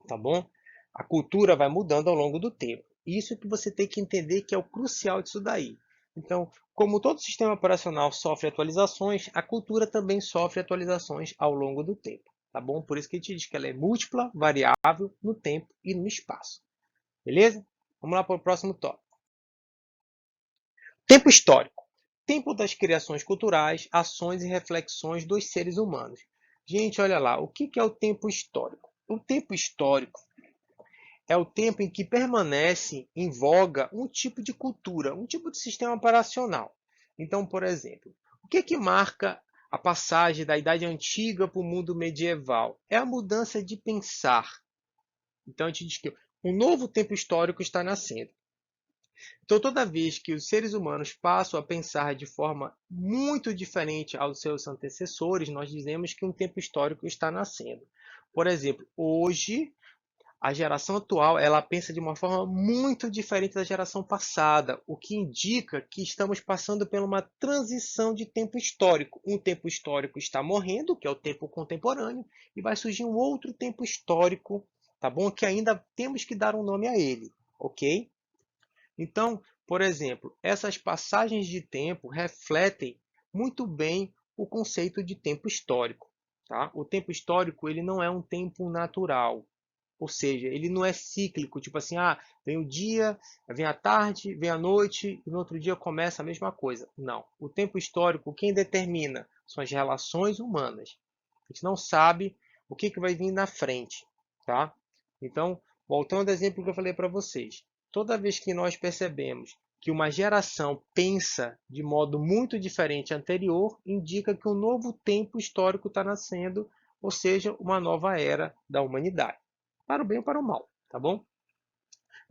tá bom? A cultura vai mudando ao longo do tempo. Isso que você tem que entender que é o crucial disso daí. Então, como todo sistema operacional sofre atualizações, a cultura também sofre atualizações ao longo do tempo, tá bom? Por isso que a gente diz que ela é múltipla, variável no tempo e no espaço. Beleza? Vamos lá para o próximo tópico. Tempo histórico. Tempo das criações culturais, ações e reflexões dos seres humanos. Gente, olha lá, o que é o tempo histórico? O tempo histórico é o tempo em que permanece em voga um tipo de cultura, um tipo de sistema operacional. Então, por exemplo, o que marca a passagem da Idade Antiga para o mundo medieval? É a mudança de pensar. Então, a gente diz que um novo tempo histórico está nascendo. Então, toda vez que os seres humanos passam a pensar de forma muito diferente aos seus antecessores, nós dizemos que um tempo histórico está nascendo. Por exemplo, hoje, a geração atual ela pensa de uma forma muito diferente da geração passada, o que indica que estamos passando por uma transição de tempo histórico. Um tempo histórico está morrendo, que é o tempo contemporâneo, e vai surgir um outro tempo histórico, tá bom? Que ainda temos que dar um nome a ele, ok? Então, por exemplo, essas passagens de tempo refletem muito bem o conceito de tempo histórico. Tá? O tempo histórico ele não é um tempo natural, ou seja, ele não é cíclico, tipo assim, vem o dia, vem a tarde, vem a noite e no outro dia começa a mesma coisa. Não. O tempo histórico, quem determina são as relações humanas. A gente não sabe o que vai vir na frente, tá? Então, voltando ao exemplo que eu falei para vocês, toda vez que nós percebemos que uma geração pensa de modo muito diferente anterior, indica que um novo tempo histórico está nascendo, ou seja, uma nova era da humanidade. Para o bem ou para o mal, tá bom?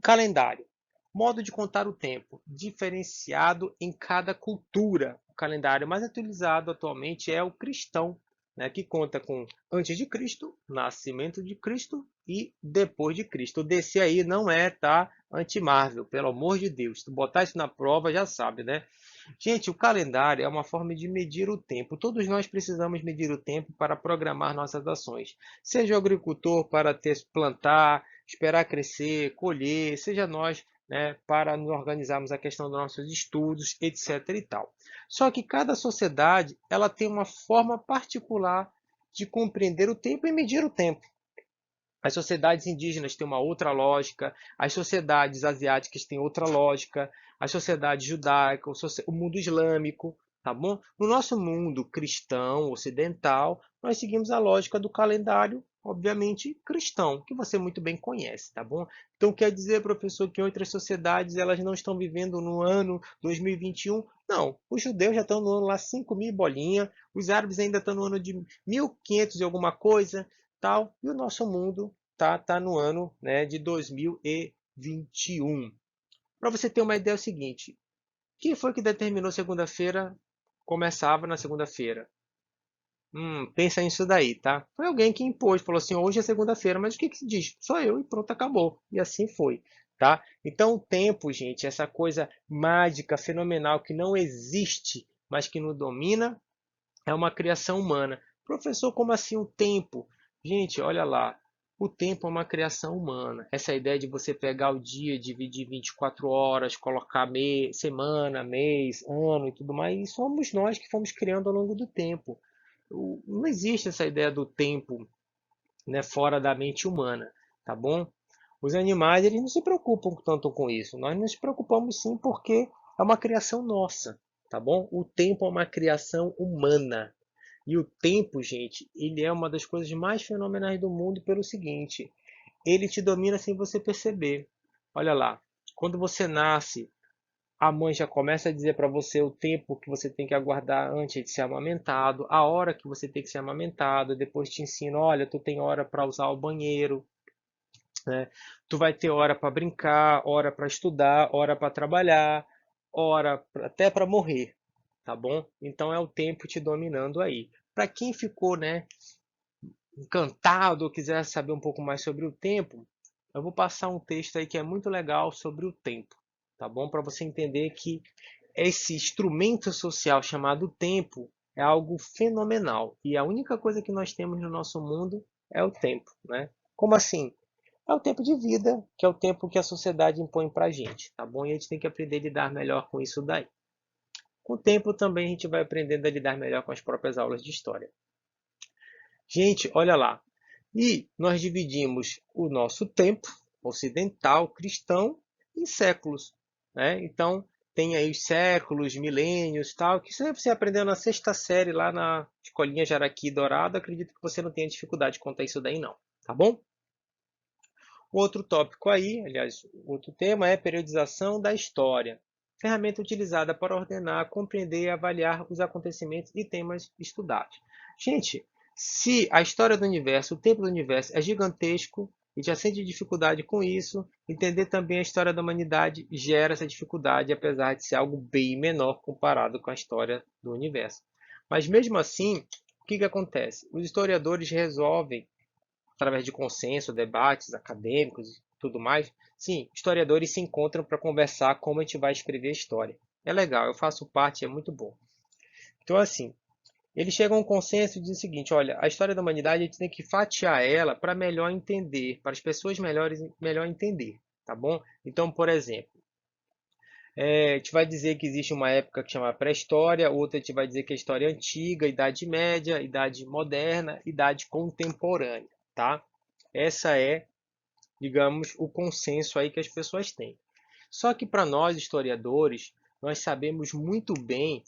Calendário. Modo de contar o tempo, diferenciado em cada cultura. O calendário mais utilizado atualmente é o cristão, né, que conta com antes de Cristo, nascimento de Cristo e depois de Cristo. O DC aí não é, tá? Anti-Marvel, pelo amor de Deus. Se tu botar isso na prova, já sabe, né? Gente, o calendário é uma forma de medir o tempo. Todos nós precisamos medir o tempo para programar nossas ações. Seja o agricultor para plantar, esperar crescer, colher, seja nós, né, para nos organizarmos a questão dos nossos estudos, etc. e tal. Só que cada sociedade ela tem uma forma particular de compreender o tempo e medir o tempo. As sociedades indígenas têm uma outra lógica, as sociedades asiáticas têm outra lógica, a sociedade judaica, o mundo islâmico, tá bom? No nosso mundo cristão, ocidental, nós seguimos a lógica do calendário, obviamente, cristão, que você muito bem conhece, tá bom? Então, quer dizer, professor, que outras sociedades elas não estão vivendo no ano 2021? Não, os judeus já estão no ano lá 5.000 bolinha, os árabes ainda estão no ano de 1500 e alguma coisa, tal, e o nosso mundo tá no ano, né, de 2021. Para você ter uma ideia é o seguinte, quem foi que determinou segunda-feira começava na segunda-feira? Pensa nisso daí, tá? Foi alguém que impôs, falou assim, hoje é segunda-feira, mas o que que se diz? Sou eu e pronto, acabou. E assim foi, tá? Então o tempo, gente, essa coisa mágica, fenomenal, que não existe, mas que nos domina, é uma criação humana. Professor, como assim o tempo? Gente, olha lá. O tempo é uma criação humana. Essa ideia de você pegar o dia, dividir 24 horas, colocar semana, mês, ano e tudo mais, e somos nós que fomos criando ao longo do tempo. Não existe essa ideia do tempo, né, fora da mente humana, tá bom? Os animais, eles não se preocupam tanto com isso. Nós nos preocupamos sim porque é uma criação nossa, tá bom? O tempo é uma criação humana. E o tempo, gente, ele é uma das coisas mais fenomenais do mundo pelo seguinte, ele te domina sem você perceber. Olha lá, quando você nasce, a mãe já começa a dizer para você o tempo que você tem que aguardar antes de ser amamentado, a hora que você tem que ser amamentado, depois te ensina, olha, tu tem hora para usar o banheiro, né? Tu vai ter hora para brincar, hora para estudar, hora para trabalhar, até para morrer, tá bom? Então é o tempo te dominando aí. Para quem ficou, né, encantado ou quiser saber um pouco mais sobre o tempo, eu vou passar um texto aí que é muito legal sobre o tempo, tá bom? Para você entender que esse instrumento social chamado tempo é algo fenomenal e a única coisa que nós temos no nosso mundo é o tempo, né? Como assim? É o tempo de vida, que é o tempo que a sociedade impõe para a gente, tá bom? E a gente tem que aprender a lidar melhor com isso daí. Com o tempo também a gente vai aprendendo a lidar melhor com as próprias aulas de história. Gente, olha lá. E nós dividimos o nosso tempo ocidental, cristão, em séculos, né? Então, tem aí os séculos, milênios, tal, que você aprendeu na sexta série lá na escolinha Jaraqui Dourado, acredito que você não tenha dificuldade quanto a isso daí não, tá bom? O outro tópico aí, aliás, outro tema é periodização da história, ferramenta utilizada para ordenar, compreender e avaliar os acontecimentos e temas estudados. Gente, se a história do universo, o tempo do universo é gigantesco e já sente dificuldade com isso, entender também a história da humanidade gera essa dificuldade, apesar de ser algo bem menor comparado com a história do universo. Mas mesmo assim, o que acontece? Os historiadores resolvem através de consenso, debates acadêmicos e tudo mais, sim, historiadores se encontram para conversar como a gente vai escrever a história. É legal, eu faço parte, é muito bom. Então, assim, eles chegam a um consenso e dizem o seguinte: olha, a história da humanidade a gente tem que fatiar ela para melhor entender, para as pessoas melhor entender, tá bom? Então, por exemplo, a gente vai dizer que existe uma época que chama pré-história, outra a gente vai dizer que é história antiga, idade média, idade moderna, idade contemporânea, tá? Essa é, digamos, o consenso aí que as pessoas têm. Só que para nós historiadores, nós sabemos muito bem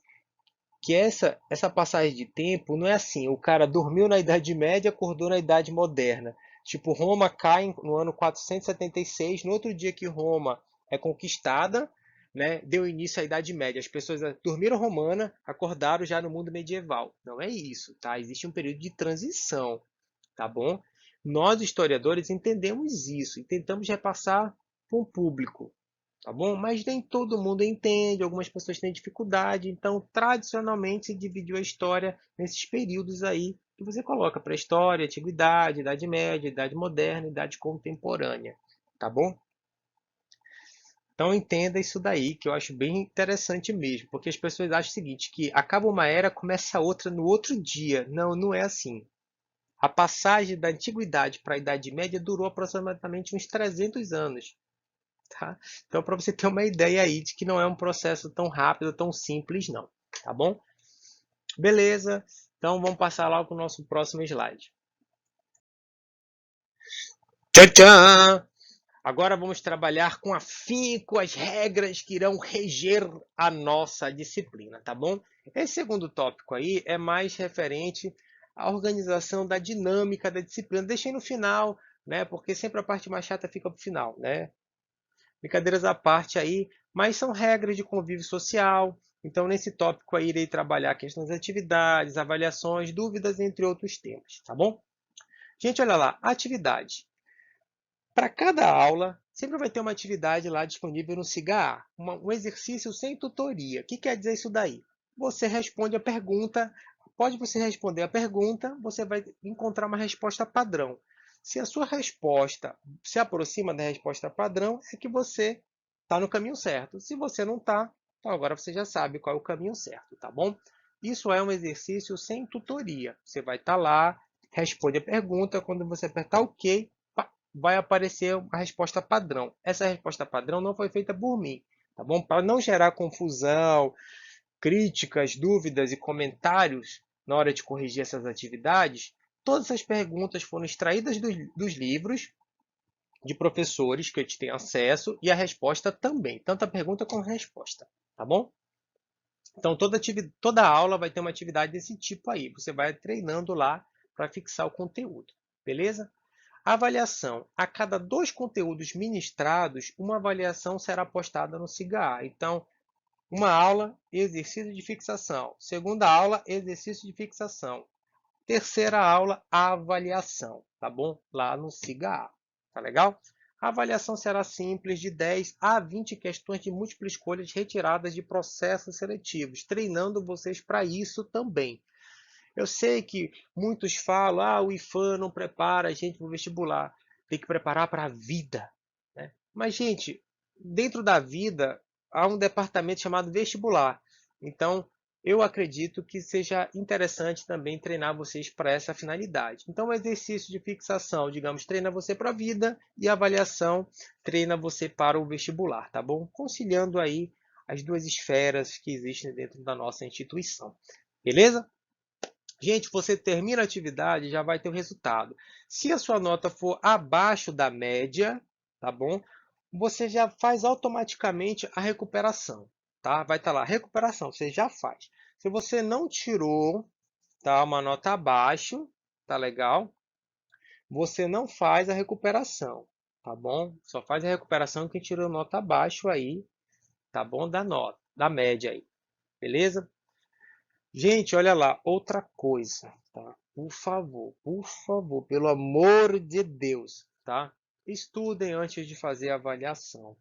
que essa passagem de tempo não é assim, o cara dormiu na Idade Média, acordou na Idade Moderna. Tipo, Roma cai no ano 476, no outro dia que Roma é conquistada, né, deu início à Idade Média. As pessoas dormiram romana, acordaram já no mundo medieval. Não é isso, tá? Existe um período de transição, tá bom? Nós, historiadores, entendemos isso e tentamos repassar para o público, tá bom? Mas nem todo mundo entende, algumas pessoas têm dificuldade, então tradicionalmente se dividiu a história nesses períodos aí que você coloca pré-história, antiguidade, idade média, idade moderna, idade contemporânea, tá bom? Então entenda isso daí, que eu acho bem interessante mesmo, porque as pessoas acham o seguinte, que acaba uma era, começa outra no outro dia. Não, não é assim. A passagem da antiguidade para a Idade Média durou aproximadamente uns 300 anos. Tá? Então, para você ter uma ideia aí de que não é um processo tão rápido, tão simples, não. Tá bom? Beleza. Então, vamos passar lá para o nosso próximo slide. Tchan, tchan! Agora vamos trabalhar com afinco as regras que irão reger a nossa disciplina, tá bom? Esse segundo tópico aí é mais referente à organização da dinâmica da disciplina. Deixei no final, né? Porque sempre a parte mais chata fica para o final, né? Brincadeiras à parte aí, mas são regras de convívio social. Então, nesse tópico aí, irei trabalhar questões das atividades, avaliações, dúvidas, entre outros temas, tá bom? Gente, olha lá, atividade. Para cada aula, sempre vai ter uma atividade lá disponível no SIGA, um exercício sem tutoria. O que quer dizer isso daí? Você responde a pergunta pode você responder a pergunta, você vai encontrar uma resposta padrão. Se a sua resposta se aproxima da resposta padrão, é que você está no caminho certo. Se você não está, então agora você já sabe qual é o caminho certo, tá bom? Isso é um exercício sem tutoria. Você vai estar lá, responde a pergunta, quando você apertar OK, vai aparecer a resposta padrão. Essa resposta padrão não foi feita por mim, tá bom? Para não gerar confusão, críticas, dúvidas e comentários na hora de corrigir essas atividades, todas essas perguntas foram extraídas dos livros de professores que a gente tem acesso e a resposta também, tanto a pergunta como a resposta, tá bom? Então, toda aula vai ter uma atividade desse tipo aí. Você vai treinando lá para fixar o conteúdo, beleza? Avaliação. A cada 2 conteúdos ministrados, uma avaliação será postada no SIGA. Então, uma aula, exercício de fixação. Segunda aula, exercício de fixação. Terceira aula, avaliação, tá bom? Lá no SIGA. Tá legal? A avaliação será simples, de 10 a 20 questões de múltipla escolha retiradas de processos seletivos, treinando vocês para isso também. Eu sei que muitos falam, o IFAM não prepara a gente para o vestibular, tem que preparar para a vida, né? Mas, gente, dentro da vida há um departamento chamado vestibular. Então, eu acredito que seja interessante também treinar vocês para essa finalidade. Então, o exercício de fixação, digamos, treina você para a vida e a avaliação treina você para o vestibular, tá bom? Conciliando aí as duas esferas que existem dentro da nossa instituição. Beleza? Gente, você termina a atividade, já vai ter o resultado. Se a sua nota for abaixo da média, tá bom? Você já faz automaticamente a recuperação, tá? Vai estar lá, recuperação, você já faz. Se você não tirou, tá, uma nota abaixo, tá legal? Você não faz a recuperação, tá bom? Só faz a recuperação quem tirou nota abaixo aí, tá bom? Da nota, da média aí, beleza? Gente, olha lá, outra coisa, tá? Por favor, pelo amor de Deus, tá? Estudem antes de fazer a avaliação.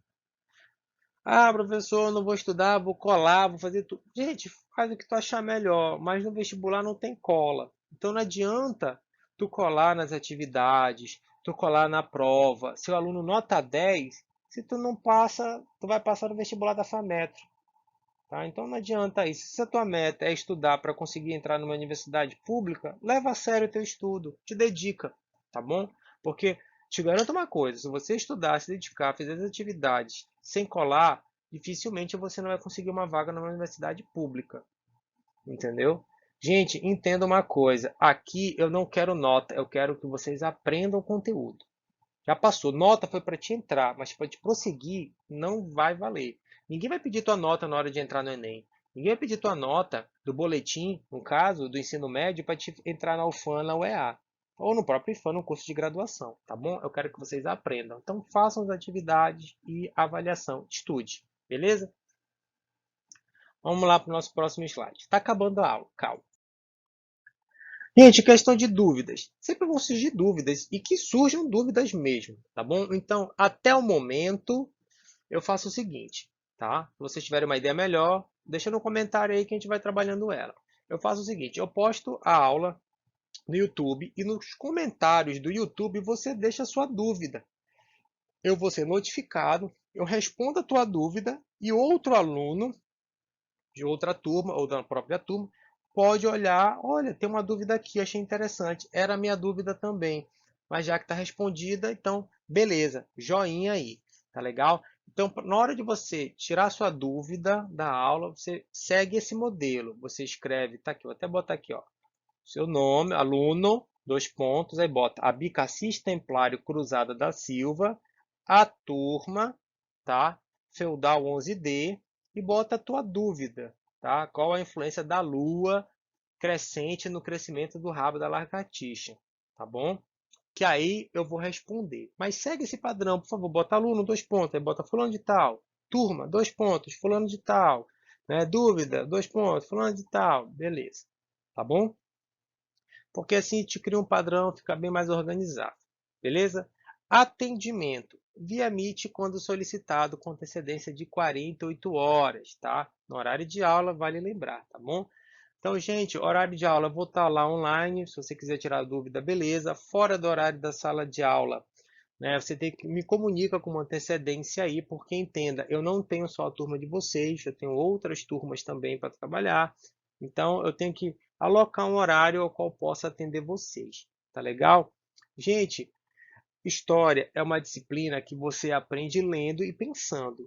Ah, professor, não vou estudar, vou colar, vou fazer tudo. Gente, faz o que tu achar melhor, mas no vestibular não tem cola. Então não adianta tu colar nas atividades, tu colar na prova. Se o aluno nota 10, se tu não passa, tu vai passar no vestibular da FAMETRO. Tá? Então não adianta isso. Se a tua meta é estudar para conseguir entrar numa universidade pública, leva a sério o teu estudo, te dedica, tá bom? Porque te garanto uma coisa, se você estudar, se dedicar, fazer as atividades sem colar, dificilmente você não vai conseguir uma vaga numa universidade pública, entendeu? Gente, entenda uma coisa, aqui eu não quero nota, eu quero que vocês aprendam o conteúdo. Já passou. Nota foi para te entrar, mas para te prosseguir não vai valer. Ninguém vai pedir tua nota na hora de entrar no Enem. Ninguém vai pedir tua nota do boletim, no caso, do ensino médio, para te entrar na UFAM, na UEA. Ou no próprio IFAM, no curso de graduação, tá bom? Eu quero que vocês aprendam. Então, façam as atividades e avaliação. Estude, beleza? Vamos lá para o nosso próximo slide. Está acabando a aula, calma. Gente, questão de dúvidas. Sempre vão surgir dúvidas e que surjam dúvidas mesmo, tá bom? Então, até o momento, eu faço o seguinte, tá? Se vocês tiverem uma ideia melhor, deixa no comentário aí que a gente vai trabalhando ela. Eu faço o seguinte, eu posto a aula no YouTube e nos comentários do YouTube você deixa a sua dúvida. Eu vou ser notificado, eu respondo a tua dúvida e outro aluno de outra turma ou da própria turma pode olhar, olha, tem uma dúvida aqui, achei interessante, era a minha dúvida também, mas já que está respondida, então beleza, joinha aí, tá legal? Então, na hora de você tirar sua dúvida da aula, você segue esse modelo, você escreve, tá aqui, vou até botar aqui, ó, seu nome, aluno, dois pontos, aí bota Abicassis Templário Cruzada da Silva, a turma, tá? Feudal 11D, e bota a tua dúvida, tá? Qual a influência da lua crescente no crescimento do rabo da lagartixa, tá bom? Que aí eu vou responder. Mas segue esse padrão, por favor, bota aluno, dois pontos, aí bota fulano de tal, turma, dois pontos, fulano de tal, né? Dúvida, dois pontos, fulano de tal, beleza, tá bom? Porque assim a gente cria um padrão, fica bem mais organizado, beleza? Atendimento via Meet quando solicitado com antecedência de 48 horas, tá? No horário de aula, vale lembrar, tá bom? Então, gente, horário de aula, eu vou estar lá online, se você quiser tirar dúvida, beleza. Fora do horário da sala de aula, né, você tem que me comunica com uma antecedência aí, porque entenda, eu não tenho só a turma de vocês, eu tenho outras turmas também para trabalhar. Então, eu tenho que alocar um horário ao qual possa atender vocês. Tá legal? Gente, história é uma disciplina que você aprende lendo e pensando.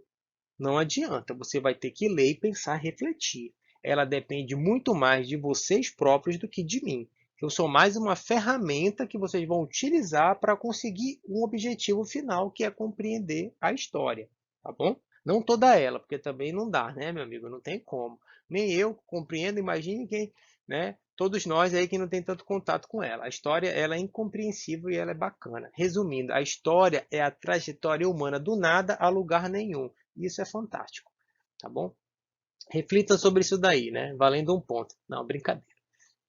Não adianta, você vai ter que ler e pensar, refletir. Ela depende muito mais de vocês próprios do que de mim. Eu sou mais uma ferramenta que vocês vão utilizar para conseguir um objetivo final, que é compreender a história, tá bom? Não toda ela, porque também não dá, né, meu amigo? Não tem como. Nem eu compreendo, imagine quem, né? Todos nós aí que não tem tanto contato com ela. A história, ela é incompreensível e ela é bacana. Resumindo, a história é a trajetória humana do nada a lugar nenhum. Isso é fantástico, tá bom? Reflita sobre isso daí, né? Valendo um ponto. Não, brincadeira.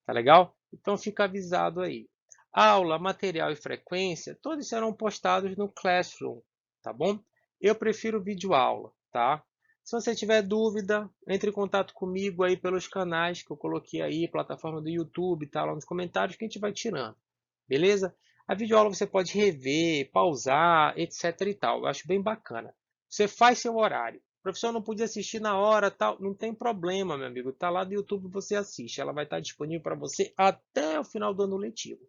Tá legal? Então fica avisado aí. Aula, material e frequência, todos serão postados no Classroom, tá bom? Eu prefiro vídeo aula, tá? Se você tiver dúvida, entre em contato comigo aí pelos canais que eu coloquei aí, plataforma do YouTube, tá lá nos comentários que a gente vai tirando, beleza? A videoaula você pode rever, pausar, etc e tal. Eu acho bem bacana. Você faz seu horário. O professor não podia assistir na hora, tal, não tem problema, meu amigo. Tá lá no YouTube, você assiste. Ela vai estar disponível para você até o final do ano letivo,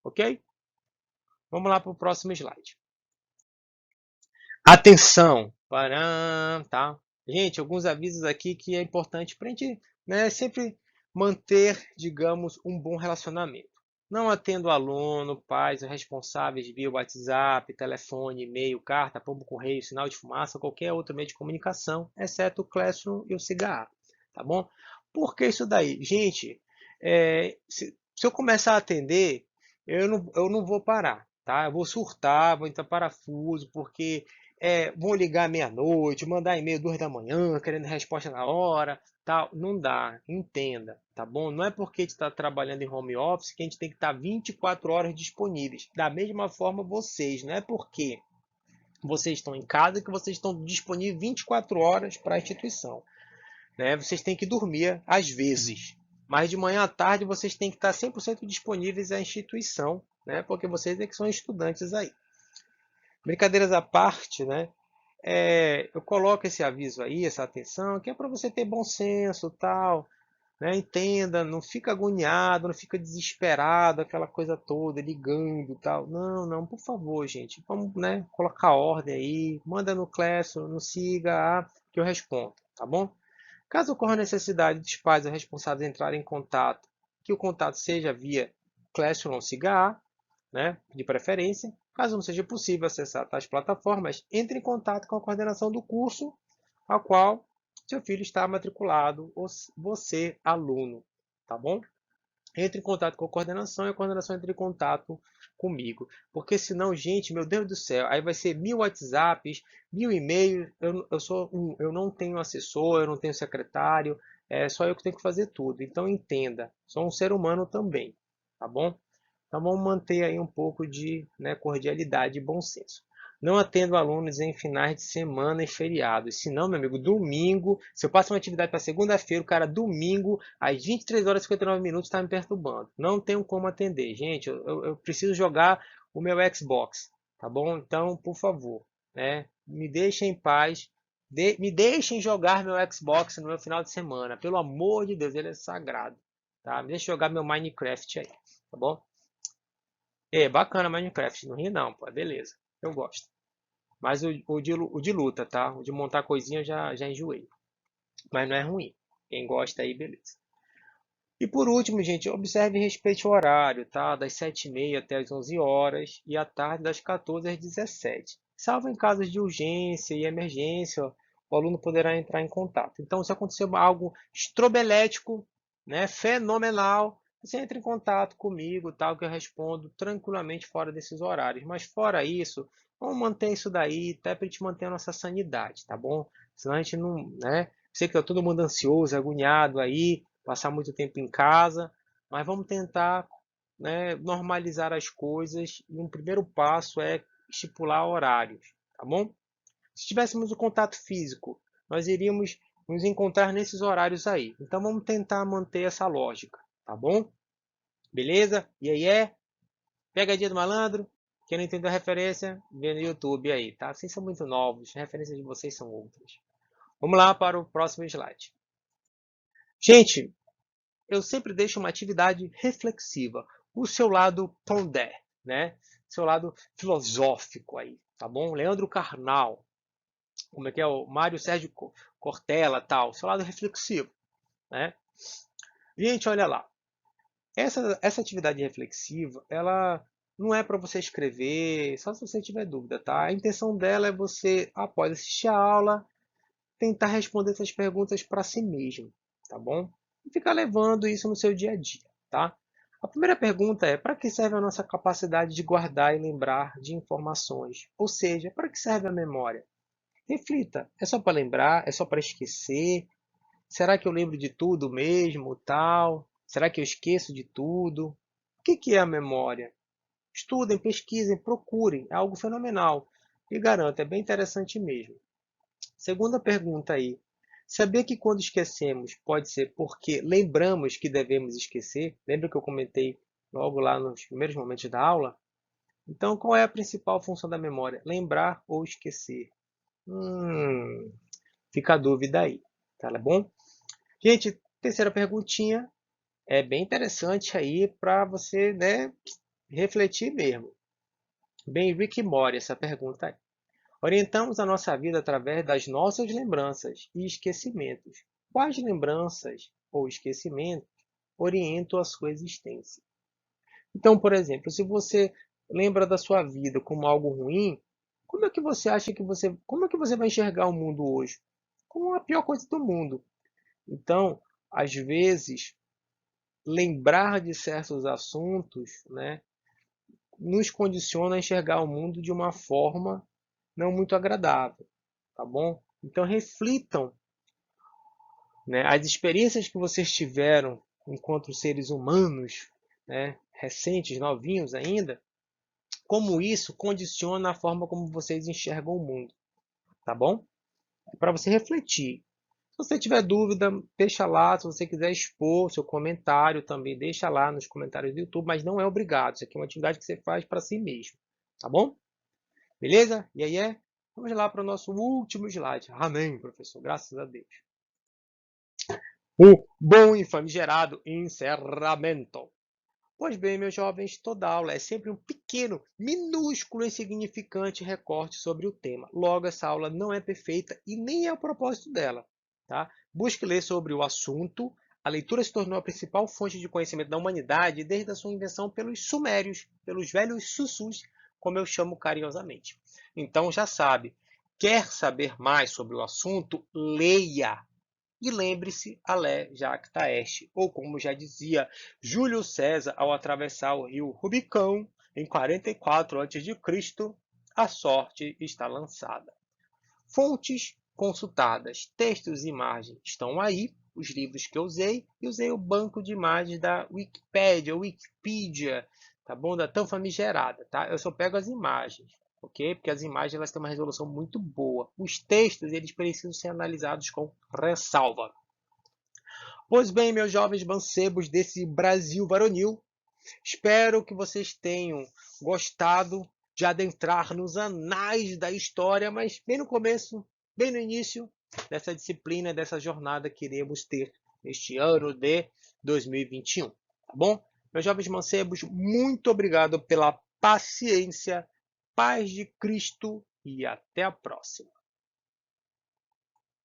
ok? Vamos lá para o próximo slide. Atenção, param, tá? Gente, alguns avisos aqui que é importante para a gente, né, sempre manter, digamos, um bom relacionamento. Não atendo aluno, pais ou responsáveis via WhatsApp, telefone, e-mail, carta, pombo correio, sinal de fumaça, qualquer outro meio de comunicação, exceto o Classroom e o Cigarro, tá bom? Por que isso daí? Gente, se eu começar a atender, eu não vou parar, tá? Eu vou surtar, vou entrar em parafuso, porque vão ligar meia-noite, mandar e-mail 2 da manhã, querendo resposta na hora, tal. Não dá, entenda, tá bom? Não é porque a gente está trabalhando em home office que a gente tem que estar 24 horas disponíveis. Da mesma forma, vocês, não é porque vocês estão em casa que vocês estão disponíveis 24 horas para a instituição, né? Vocês têm que dormir às vezes, mas de manhã à tarde vocês têm que estar 100% disponíveis à instituição, né? Porque vocês é que são estudantes aí. Brincadeiras à parte, né? Eu coloco esse aviso aí, essa atenção, que é para você ter bom senso, tal, né? Entenda, não fica agoniado, não fica desesperado, aquela coisa toda, ligando, tal. Não, não, por favor, gente, vamos, né, colocar ordem aí, manda no Classroom, no Siga, que eu respondo, tá bom? Caso ocorra necessidade dos pais ou responsáveis entrarem em contato, que o contato seja via Classroom ou Siga, né, de preferência. Caso não seja possível acessar tais plataformas, entre em contato com a coordenação do curso ao qual seu filho está matriculado, ou você, aluno, tá bom? Entre em contato com a coordenação e a coordenação entre em contato comigo. Porque senão, gente, meu Deus do céu, aí vai ser 1.000 WhatsApps, 1.000 e-mails, eu não tenho assessor, eu não tenho secretário, é só eu que tenho que fazer tudo. Então entenda, sou um ser humano também, tá bom? Então vamos manter aí um pouco de, né, cordialidade e bom senso. Não atendo alunos em finais de semana e feriados. Se não, meu amigo, domingo, se eu passo uma atividade para segunda-feira, o cara domingo, às 23 horas e 59 minutos, está me perturbando. Não tenho como atender. Gente, eu preciso jogar o meu Xbox, tá bom? Então, por favor, né, me deixem em paz. Me deixem jogar meu Xbox no meu final de semana. Pelo amor de Deus, ele é sagrado. Tá? Me deixem jogar meu Minecraft aí, tá bom? Bacana Minecraft, não ri não, pô, beleza, eu gosto. Mas o de luta, tá? O de montar coisinha eu já enjoei. Mas não é ruim. Quem gosta aí, beleza. E por último, gente, observe e respeite o horário, tá? Das 7h30 até as 11 horas e à tarde das 14 às 17. Salvo em casos de urgência e emergência, o aluno poderá entrar em contato. Então, se acontecer algo estrobelético, né, fenomenal, você entra em contato comigo, tal, que eu respondo tranquilamente fora desses horários. Mas fora isso, vamos manter isso daí, até para a gente manter a nossa sanidade, tá bom? Senão a gente não, né? Sei que tá todo mundo ansioso, agoniado aí, passar muito tempo em casa, mas vamos tentar, né, normalizar as coisas. E um primeiro passo é estipular horários, tá bom? Se tivéssemos o contato físico, nós iríamos nos encontrar nesses horários aí. Então vamos tentar manter essa lógica, tá bom? Beleza? E aí pegadinha do malandro. Quem não entendeu a referência, vê no YouTube aí, tá? Vocês são muito novos, as referências de vocês são outras. Vamos lá para o próximo slide. Gente, eu sempre deixo uma atividade reflexiva, o seu lado pondé, né? Seu lado filosófico aí, tá bom? Leandro Carnal, como é que é o Mário Sérgio Cortella, tal, seu lado reflexivo, né? Gente, olha lá. Essa atividade reflexiva, ela não é para você escrever, só se você tiver dúvida, tá? A intenção dela é você, após assistir a aula, tentar responder essas perguntas para si mesmo, tá bom? E ficar levando isso no seu dia a dia, tá? A primeira pergunta é: para que serve a nossa capacidade de guardar e lembrar de informações? Ou seja, para que serve a memória? Reflita, é só para lembrar? É só para esquecer? Será que eu lembro de tudo mesmo, tal? Será que eu esqueço de tudo? O que é a memória? Estudem, pesquisem, procurem, é algo fenomenal. E garanto, é bem interessante mesmo. Segunda pergunta aí. Sabia que quando esquecemos pode ser porque lembramos que devemos esquecer? Lembra que eu comentei logo lá nos primeiros momentos da aula? Então, qual é a principal função da memória? Lembrar ou esquecer? Fica a dúvida aí, tá bom? Gente, terceira perguntinha é bem interessante aí para você, né, refletir mesmo. Bem, Rick e Morty, essa pergunta aí. Orientamos a nossa vida através das nossas lembranças e esquecimentos. Quais lembranças ou esquecimentos orientam a sua existência? Então, por exemplo, se você lembra da sua vida como algo ruim, como é que você acha que como é que você vai enxergar o mundo hoje? Como a pior coisa do mundo. Então, às vezes, lembrar de certos assuntos, né, nos condiciona a enxergar o mundo de uma forma não muito agradável, tá bom? Então reflitam, né, as experiências que vocês tiveram enquanto seres humanos, né, recentes, novinhos ainda, como isso condiciona a forma como vocês enxergam o mundo, tá bom? É para você refletir. Se você tiver dúvida, deixa lá. Se você quiser expor seu comentário, também deixa lá nos comentários do YouTube, mas não é obrigado. Isso aqui é uma atividade que você faz para si mesmo, tá bom? Beleza? E aí vamos lá para o nosso último slide. Amém, professor. Graças a Deus. O bom e famigerado encerramento. Pois bem, meus jovens, toda aula é sempre um pequeno, minúsculo e insignificante recorte sobre o tema. Logo, essa aula não é perfeita e nem é o propósito dela. Tá? Busque ler sobre o assunto. A leitura se tornou a principal fonte de conhecimento da humanidade desde a sua invenção pelos sumérios, pelos velhos sussus, como eu chamo carinhosamente. Então, já sabe, quer saber mais sobre o assunto? Leia! E lembre-se, Alé jacta est, ou como já dizia Júlio César ao atravessar o rio Rubicão em 44 a.C., a sorte está lançada. Fontes consultadas, textos e imagens estão aí, os livros que eu usei, e usei o banco de imagens da Wikipedia, tá bom? Da tão famigerada, tá? Eu só pego as imagens, ok? Porque as imagens elas têm uma resolução muito boa. Os textos, eles precisam ser analisados com ressalva. Pois bem, meus jovens mancebos desse Brasil varonil, espero que vocês tenham gostado de adentrar nos anais da história, mas bem no começo, bem no início dessa disciplina, dessa jornada que iremos ter neste ano de 2021, tá bom? Meus jovens mancebos, muito obrigado pela paciência, paz de Cristo e até a próxima.